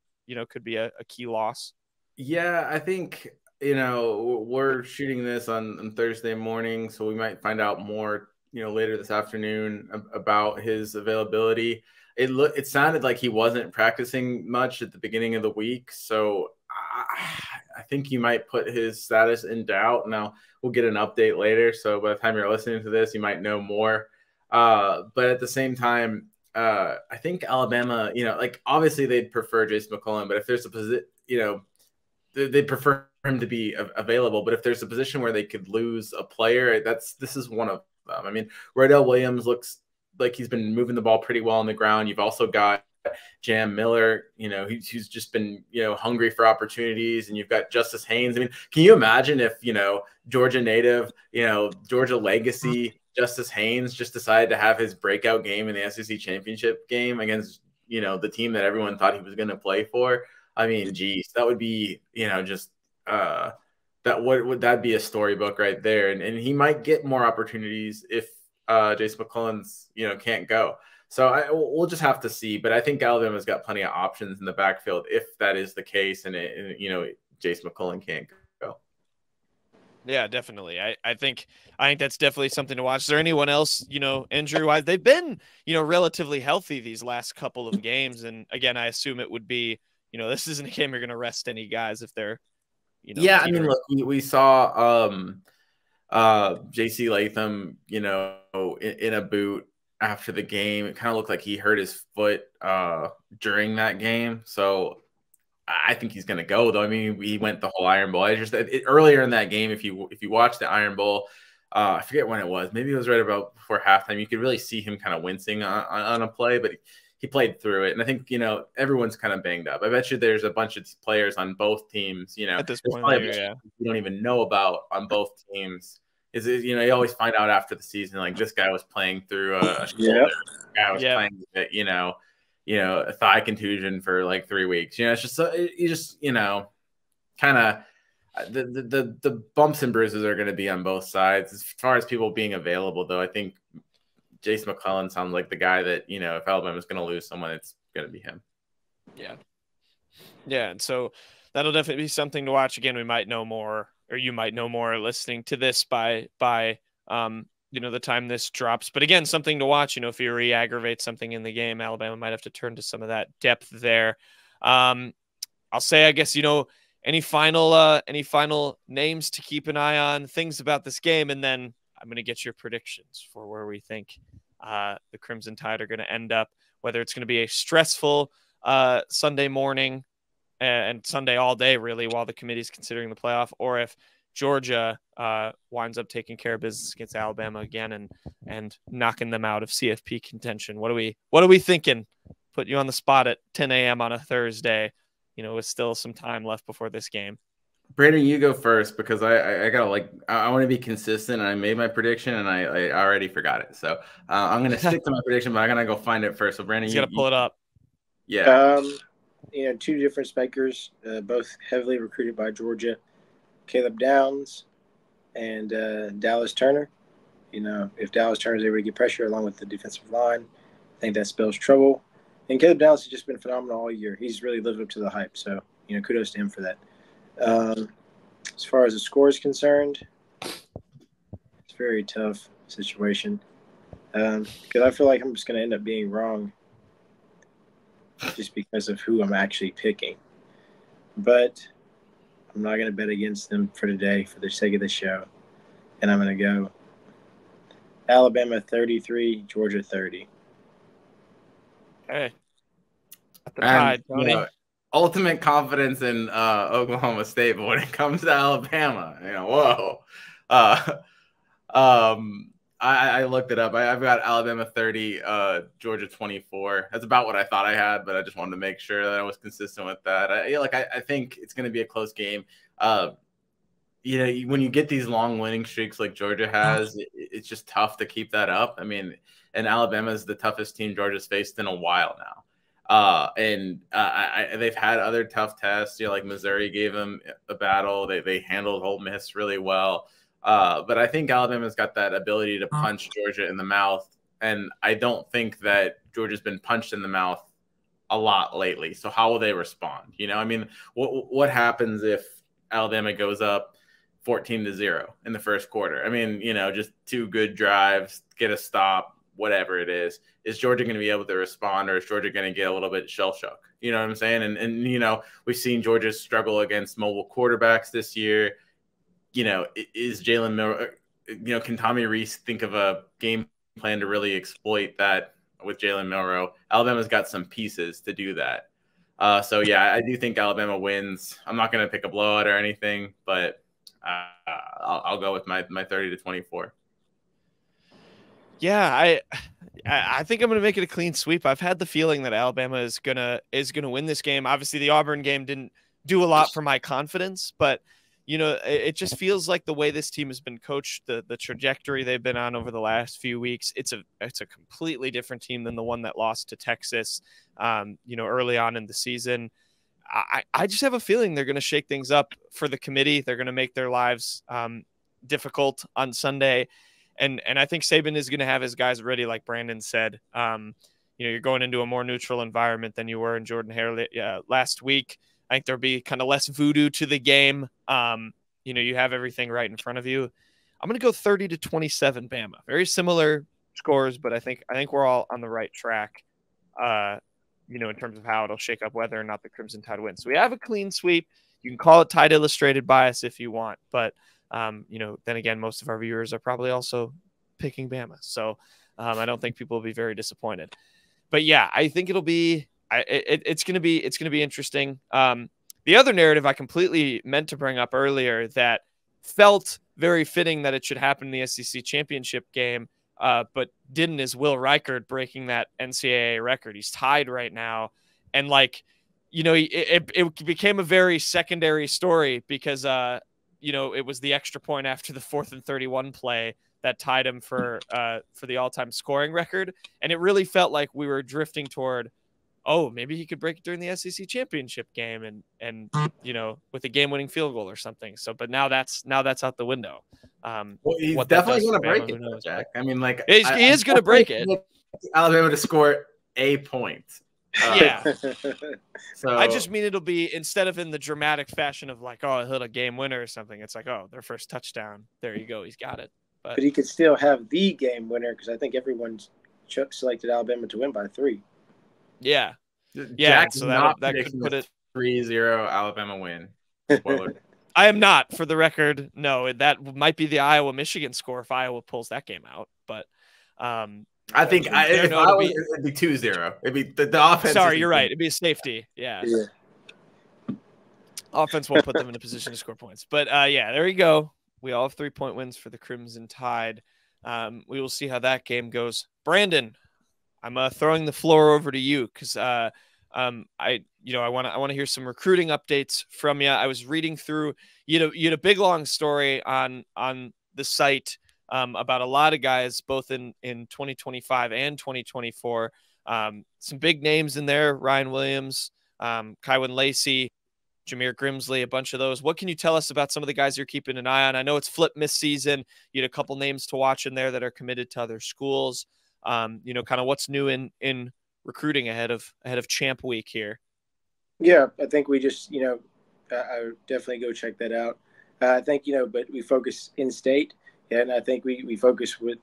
could be a key loss. Yeah, I think, we're shooting this on Thursday morning, so we might find out more later this afternoon about his availability. It sounded like he wasn't practicing much at the beginning of the week, so I think he might put his status in doubt. Now we'll get an update later, so by the time you're listening to this, you might know more. But at the same time, I think Alabama, like obviously they'd prefer Jase McClellan, but if there's a position, they'd prefer him to be available. But if there's a position where they could lose a player, this is one of them. I mean, Rydell Williams looks like he's been moving the ball pretty well on the ground. You've also got Jam Miller, who's just been, hungry for opportunities, and you've got Justice Haynes. I mean, can you imagine if, Georgia native, Georgia legacy Justice Haynes just decided to have his breakout game in the SEC championship game against, the team that everyone thought he was going to play for? I mean, geez, that would be, that'd be a storybook right there. And he might get more opportunities if Jase McClellan's, can't go. So we'll just have to see. But I think Alabama's got plenty of options in the backfield if that is the case, and Jase McClellan can't go. Yeah, definitely. I think that's definitely something to watch. Is there anyone else, injury wise? They've been, relatively healthy these last couple of games. And again, I assume it would be, this isn't a game you're going to rest any guys if they're, yeah, I mean, look, we saw JC Latham, in a boot after the game. It kind of looked like he hurt his foot during that game. So I think he's going to go, though. I mean, he went the whole Iron Bowl. Earlier in that game, if you watch the Iron Bowl, I forget when it was. Maybe it was right about before halftime. You could really see him kind of wincing on a play, but he played through it. And I think, everyone's kind of banged up. I bet you there's a bunch of players on both teams, at this point, you don't even know about on both teams. You always find out after the season, like this guy was playing through a shoulder. This guy was playing with, a thigh contusion for like 3 weeks. It's just, kind of the bumps and bruises are going to be on both sides. As far as people being available, though, I think Jase McClellan sounds like the guy that, if Alabama's going to lose someone, it's going to be him. Yeah. Yeah. And so that'll definitely be something to watch. Again, we might know more, or you might know more listening to this by the time this drops. But again, something to watch, if you re-aggravate something in the game, Alabama might have to turn to some of that depth there. I'll say, I guess, any final names to keep an eye on, things about this game, and then I'm going to get your predictions for where we think the Crimson Tide are going to end up, whether it's going to be a stressful Sunday morning and Sunday all day, really, while the committee is considering the playoff, or if Georgia winds up taking care of business against Alabama again and knocking them out of CFP contention. What are we thinking? Put you on the spot at 10 a.m. on a Thursday, with still some time left before this game. Brandon, you go first, because I gotta I want to be consistent, and I made my prediction and I already forgot it. So I'm gonna stick to my prediction, but I'm gonna go find it first. So Brandon, you gotta pull it up. Yeah. Two different spikers, both heavily recruited by Georgia, Caleb Downs and Dallas Turner. If Dallas Turner is able to get pressure along with the defensive line, I think that spells trouble. And Caleb Downs has just been phenomenal all year. He's really lived up to the hype. So, kudos to him for that. As far as the score is concerned, it's a very tough situation. Because I feel like I'm just going to end up being wrong just because of who I'm actually picking. But I'm not going to bet against them for today for the sake of the show. And I'm going to go Alabama 33, Georgia 30. Hey. At the Tide, Tony. Ultimate confidence in Oklahoma State, but when it comes to Alabama, whoa. I looked it up. I've got Alabama 30, Georgia 24. That's about what I thought I had, but I just wanted to make sure that I was consistent with that. I think it's going to be a close game. When you get these long winning streaks like Georgia has, it's just tough to keep that up. I mean, and Alabama is the toughest team Georgia's faced in a while now. They've had other tough tests, like Missouri gave them a battle. They handled Ole Miss really well. But I think Alabama's got that ability to punch Georgia in the mouth. And I don't think that Georgia's been punched in the mouth a lot lately. So how will they respond? I mean, what happens if Alabama goes up 14-0 in the first quarter. I mean, just 2 good drives, get a stop, whatever it is. Is Georgia going to be able to respond, or is Georgia going to get a little bit shell shock? You know what I'm saying? And we've seen Georgia struggle against mobile quarterbacks this year. Is Jalen Milroe, can Tommy Rees think of a game plan to really exploit that with Jalen Milroe? Alabama's got some pieces to do that. So yeah, I do think Alabama wins. I'm not going to pick a blowout or anything, but I'll go with my 30-24. Yeah, I think I'm going to make it a clean sweep. I've had the feeling that Alabama is gonna win this game. Obviously, the Auburn game didn't do a lot for my confidence, but it just feels like the way this team has been coached, the trajectory they've been on over the last few weeks, it's a completely different team than the one that lost to Texas, early on in the season. I just have a feeling they're going to shake things up for the committee. They're going to make their lives difficult on Sunday. And I think Saban is going to have his guys ready, like Brandon said. You're going into a more neutral environment than you were in Jordan-Hare last week. I think there'll be kind of less voodoo to the game. You have everything right in front of you. I'm going to go 30-27 Bama. Very similar scores, but I think we're all on the right track, in terms of how it'll shake up whether or not the Crimson Tide wins. So we have a clean sweep. You can call it Tide Illustrated bias if you want, but then again, most of our viewers are probably also picking Bama. So I don't think people will be very disappointed. But yeah, I think it'll be it's going to be interesting. The other narrative I completely meant to bring up earlier that felt very fitting that it should happen in the SEC championship game, but didn't, is Will Reichard breaking that NCAA record. He's tied right now. And it became a very secondary story because, it was the extra point after the 4th and 31 play that tied him for the all-time scoring record. And it really felt like we were drifting toward, maybe he could break it during the SEC championship game and with a game-winning field goal or something. So, but now that's out the window. Well, he's definitely going to break it, Jack. I mean, he is going to break it. Alabama to score a point. Yeah. So I just mean it'll be, instead of in the dramatic fashion of like, I hit a game winner or something, it's like, their first touchdown. There you go. He's got it. But he could still have the game winner because I think everyone's selected Alabama to win by 3. Yeah. Jack so that could put it 3-0 Alabama win. Spoiler. I am not, for the record. No, that might be the Iowa-Michigan score if Iowa pulls that game out. But I think it'd be 2-0. It'd be the offense. Sorry, you're right. It'd be a safety. Yeah. Offense won't put them in a position to score points. But there you go. We all have 3-point wins for the Crimson Tide. We will see how that game goes. Brandon, I'm throwing the floor over to you because I want to hear some recruiting updates from you. I was reading through, you had a big long story on the site about a lot of guys, both in 2025 and 2024. Some big names in there: Ryan Williams, Kywin Lacey, Jameer Grimsley, a bunch of those. What can you tell us about some of the guys you're keeping an eye on? I know it's flip miss season. You had a couple names to watch in there that are committed to other schools. Kind of what's new in recruiting ahead of Champ Week here. Yeah, I think we just, I would definitely go check that out. I think, but we focus in state, and I think we focus with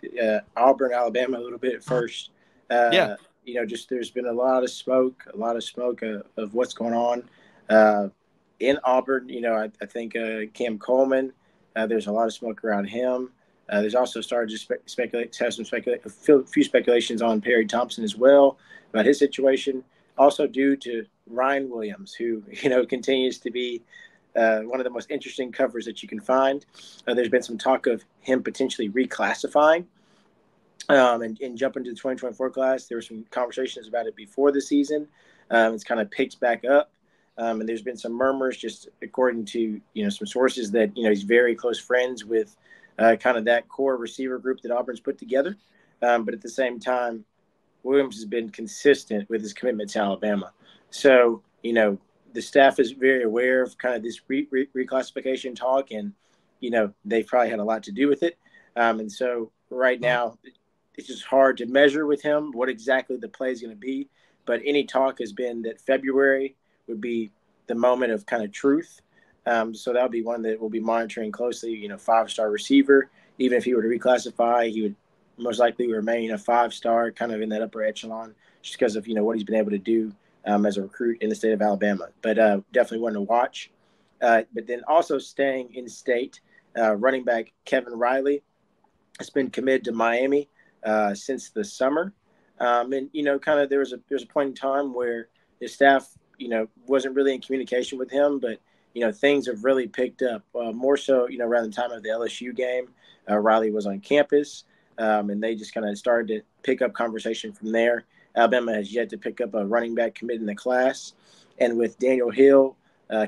Auburn, Alabama a little bit at first. Just there's been a lot of smoke of what's going on in Auburn. I think Cam Coleman, there's a lot of smoke around him. There's also started to a few speculations on Perry Thompson as well about his situation. Also due to Ryan Williams, who, continues to be one of the most interesting covers that you can find. There's been some talk of him potentially reclassifying and jumping to the 2024 class. There were some conversations about it before the season. It's kind of picked back up. And there's been some murmurs, just according to, some sources, that, he's very close friends with kind of that core receiver group that Auburn's put together. But at the same time, Williams has been consistent with his commitment to Alabama. So, the staff is very aware of kind of this reclassification talk, and, they've probably had a lot to do with it. And so right now, it's just hard to measure with him what exactly the play is going to be. But any talk has been that February would be the moment of kind of truth. So that'll be one that we'll be monitoring closely. 5-star receiver. Even if he were to reclassify, he would most likely remain a 5-star, kind of in that upper echelon, just because of what he's been able to do as a recruit in the state of Alabama. But definitely one to watch. But then also staying in state, running back Kevin Riley has been committed to Miami since the summer. And kind of there was a point in time where the staff wasn't really in communication with him, but things have really picked up more so around the time of the LSU game. Riley was on campus, and they just kind of started to pick up conversation from there. Alabama has yet to pick up a running back commit in the class, and with Daniel Hill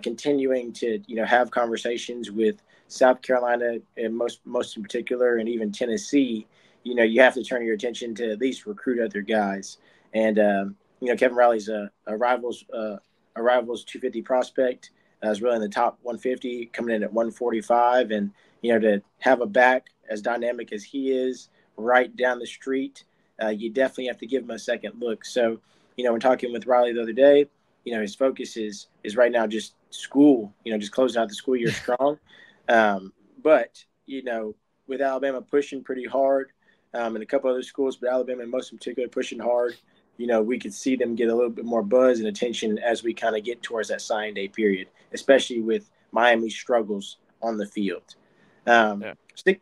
continuing to have conversations with South Carolina and most in particular, and even Tennessee, you have to turn your attention to at least recruit other guys. And Kevin Riley's a Rivals 250 prospect. Is really in the top 150, coming in at 145, and to have a back as dynamic as he is right down the street, you definitely have to give him a second look. So when talking with Riley the other day, his focus is right now just school, just closing out the school year strong. But with Alabama pushing pretty hard, and a couple other schools, but Alabama most in particular pushing hard, we could see them get a little bit more buzz and attention as we kind of get towards that signing day period, especially with Miami's struggles on the field.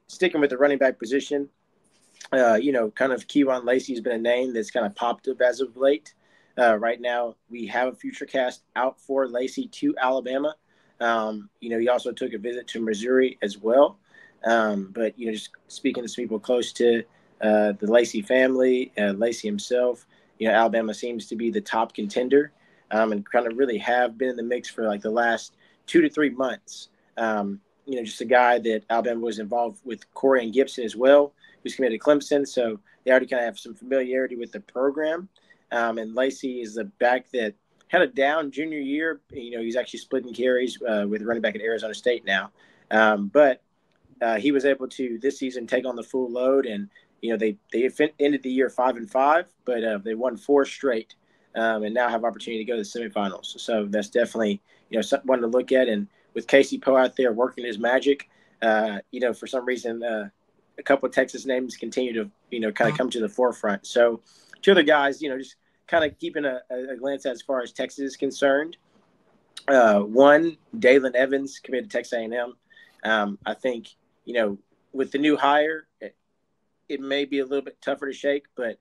Sticking with the running back position, kind of Keyvon Lacey has been a name that's kind of popped up as of late. Right now, we have a future cast out for Lacey to Alabama. He also took a visit to Missouri as well. But just speaking to some people close to the Lacey family, Lacey himself, Alabama seems to be the top contender, and kind of really have been in the mix for like the last 2 to 3 months. Just a guy that Alabama was involved with, Corey and Gibson as well, who's committed to Clemson. So they already kind of have some familiarity with the program. And Lacey is the back that had a down junior year. He's actually splitting carries with running back at Arizona State now. But he was able to this season take on the full load, and they ended the year 5-5, but they won 4 straight, and now have opportunity to go to the semifinals. So that's definitely one to look at. And with Casey Poe out there working his magic, for some reason a couple of Texas names continue to kind of come to the forefront. So 2 other guys, just kind of keeping a glance at as far as Texas is concerned. One, Dalen Evans committed to Texas A&M. I think with the new hire, it may be a little bit tougher to shake, but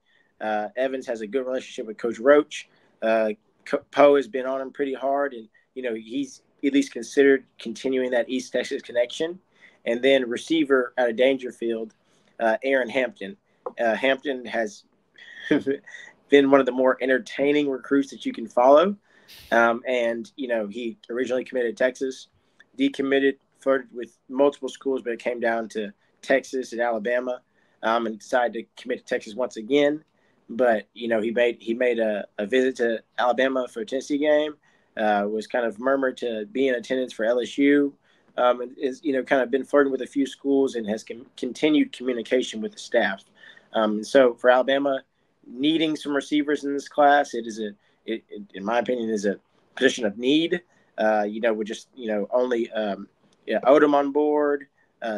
Evans has a good relationship with Coach Roach. Poe has been on him pretty hard, and he's at least considered continuing that East Texas connection. And then receiver out of Dangerfield, Aaron Hampton. Hampton has been one of the more entertaining recruits that you can follow. And he originally committed to Texas, decommitted, flirted with multiple schools, but it came down to Texas and Alabama. And decided to commit to Texas once again. But he made a visit to Alabama for a Tennessee game. Was kind of murmured to be in attendance for LSU. And is kind of been flirting with a few schools and has continued communication with the staff. So for Alabama, needing some receivers in this class, it in my opinion is a position of need. With just only Odom on board,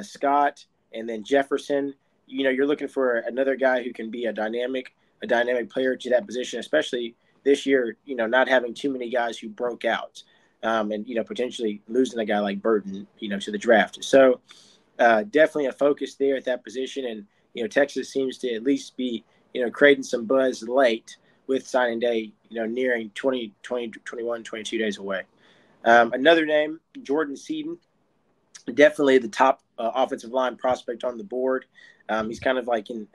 Scott, and then Jefferson. You're looking for another guy who can be a dynamic player to that position, especially this year, not having too many guys who broke out, and, potentially losing a guy like Burton, to the draft. So definitely a focus there at that position. And, Texas seems to at least be, creating some buzz late with signing day, nearing 22 days away. Another name, Jordan Seaton, definitely the top offensive line prospect on the board. He's kind of like in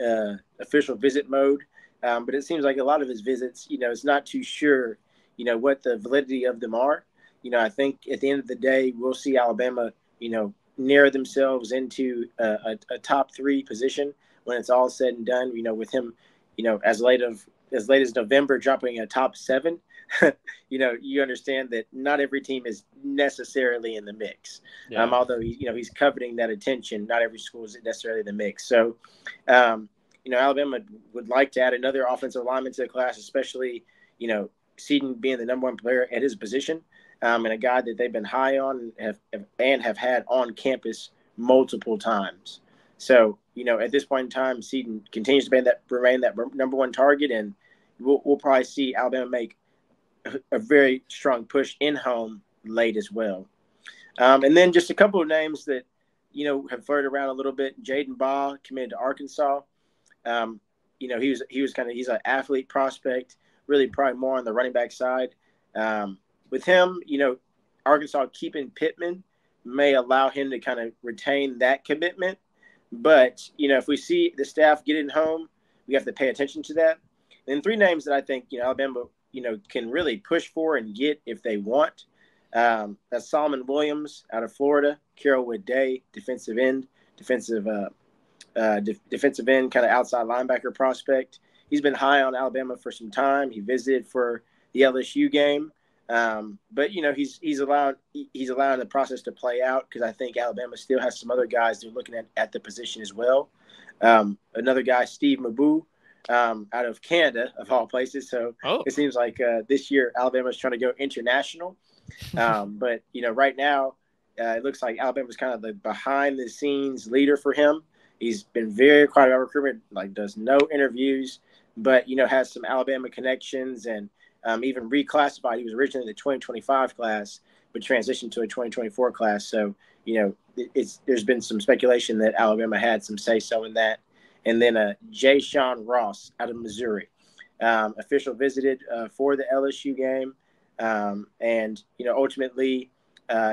official visit mode, but it seems like a lot of his visits, it's not too sure, what the validity of them are. I think at the end of the day, we'll see Alabama, narrow themselves into a top 3 position when it's all said and done. With him, as late as November dropping a top 7. You understand that not every team is necessarily in the mix. Yeah. Although he's coveting that attention, not every school is necessarily in the mix. So, Alabama would like to add another offensive lineman to the class, especially Seaton being the number one player at his position, and a guy that they've been high on and have had on campus multiple times. So, at this point in time, Seaton continues to remain that number one target, and we'll probably see Alabama make a very strong push in home late as well. And then just a couple of names that, have flirted around a little bit. Jaden Baugh committed to Arkansas. He's an athlete prospect, really probably more on the running back side. With him, Arkansas keeping Pittman may allow him to kind of retain that commitment. But, if we see the staff getting home, we have to pay attention to that. And three names that I think, Alabama, can really push for and get if they want. That's Solomon Williams out of Florida, Carrollwood Day, defensive end, kind of outside linebacker prospect. He's been high on Alabama for some time. He visited for the LSU game. But he's allowing the process to play out because I think Alabama still has some other guys they're looking at the position as well. Another guy, Steve Mabu, out of Canada, of all places. So It seems like this year Alabama's trying to go international. But right now it looks like Alabama's kind of the behind the scenes leader for him. He's been very quiet about recruitment, does no interviews, but has some Alabama connections and even reclassified. He was originally in the 2025 class, but transitioned to a 2024 class. So, there's been some speculation that Alabama had some say-so in that. And then Jay Sean Ross out of Missouri, official visited for the LSU game, and ultimately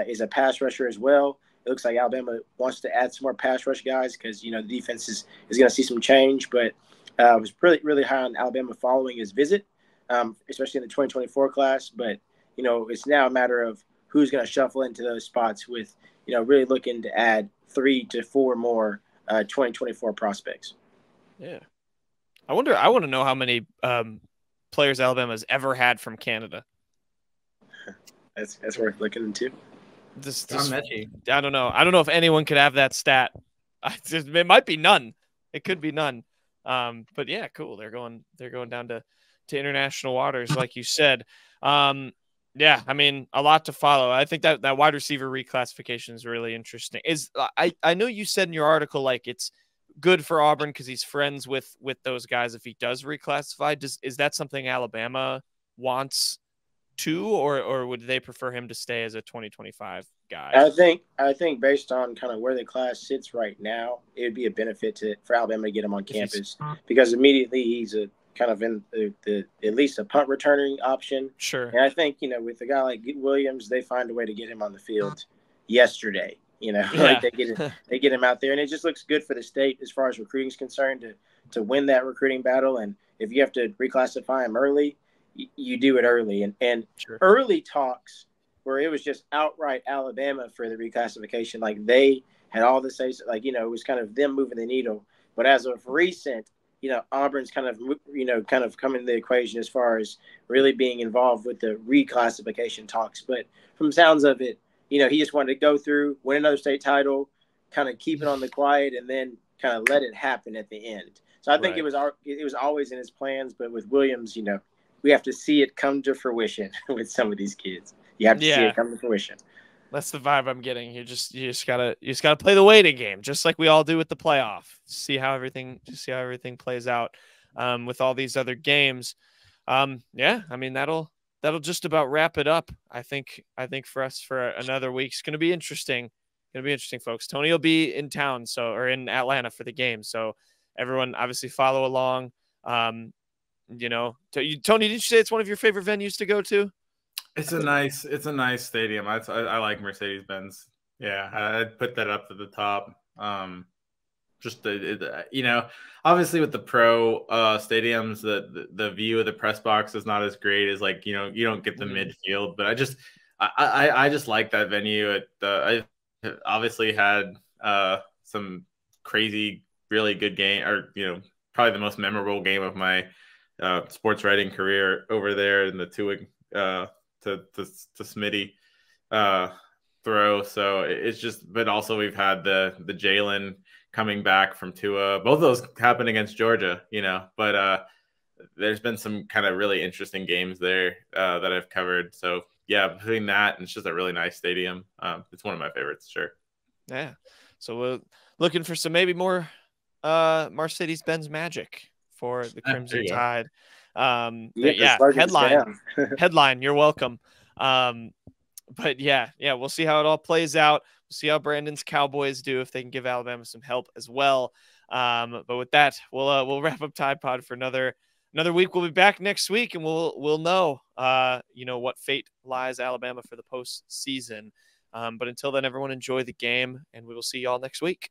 is a pass rusher as well. It looks like Alabama wants to add some more pass rush guys because the defense is going to see some change. But was really really high on Alabama following his visit, especially in the 2024 class. But it's now a matter of who's going to shuffle into those spots with really looking to add 3 to 4 more 2024 prospects. Yeah. I want to know how many players Alabama's ever had from Canada. That's worth looking into. I don't know. I don't know if anyone could have that stat. It might be none. It could be none. But yeah, cool. They're going down to international waters, like you said. Yeah, I mean, a lot to follow. I think that wide receiver reclassification is really interesting. I know you said in your article it's good for Auburn because he's friends with those guys if he does reclassify. Is that something Alabama wants to, or would they prefer him to stay as a 2025 guy? I think based on kind of where the class sits right now, it would be a benefit for Alabama to get him on campus because immediately he's a kind of in the at least a punt returning option. Sure. And I think with a guy like Williams, they find a way to get him on the field yesterday. Like they get him out there, and it just looks good for the state as far as recruiting is concerned to win that recruiting battle. And if you have to reclassify him early, you do it early. And sure. Early talks where it was just outright Alabama for the reclassification, like they had all the say, it was kind of them moving the needle. But as of recent, Auburn's kind of come into the equation as far as really being involved with the reclassification talks. But from sounds of it, he just wanted to go through, win another state title, kind of keep it on the quiet, and then kind of let it happen at the end. So I think it was always in his plans. But with Williams, we have to see it come to fruition with some of these kids. You have to see it come to fruition. That's the vibe I'm getting. You just gotta play the waiting game, just like we all do with the playoff. See how everything plays out with all these other games. Yeah, I mean that'll just about wrap it up. I think for us for another week. It's gonna be interesting. Folks. Tony will be in town, or in Atlanta for the game. So everyone obviously follow along. Tony, did you say it's one of your favorite venues to go to? It's a nice stadium. I like Mercedes-Benz. Yeah, I'd put that up to the top. Obviously with the pro stadiums, the view of the press box is not as great as you don't get the midfield. But I just like that venue. I obviously had some crazy, really good game, or probably the most memorable game of my sports writing career over there in the Tuig to Smitty throw. So it's just, but also we've had the Jalen coming back from Tua. Both of those happened against Georgia, but there's been some kind of really interesting games there that I've covered. So yeah, between that and it's just a really nice stadium. It's one of my favorites, sure. Yeah. So we're looking for some maybe more Mercedes-Benz magic for the Crimson Tide. Headline. You're welcome. But yeah, we'll see how it all plays out. We'll see how Brandon's Cowboys do, if they can give Alabama some help as well. But with that, we'll wrap up Tide Pod for another week. We'll be back next week, and we'll know what fate lies Alabama for the postseason. But until then, everyone enjoy the game, and we will see y'all next week.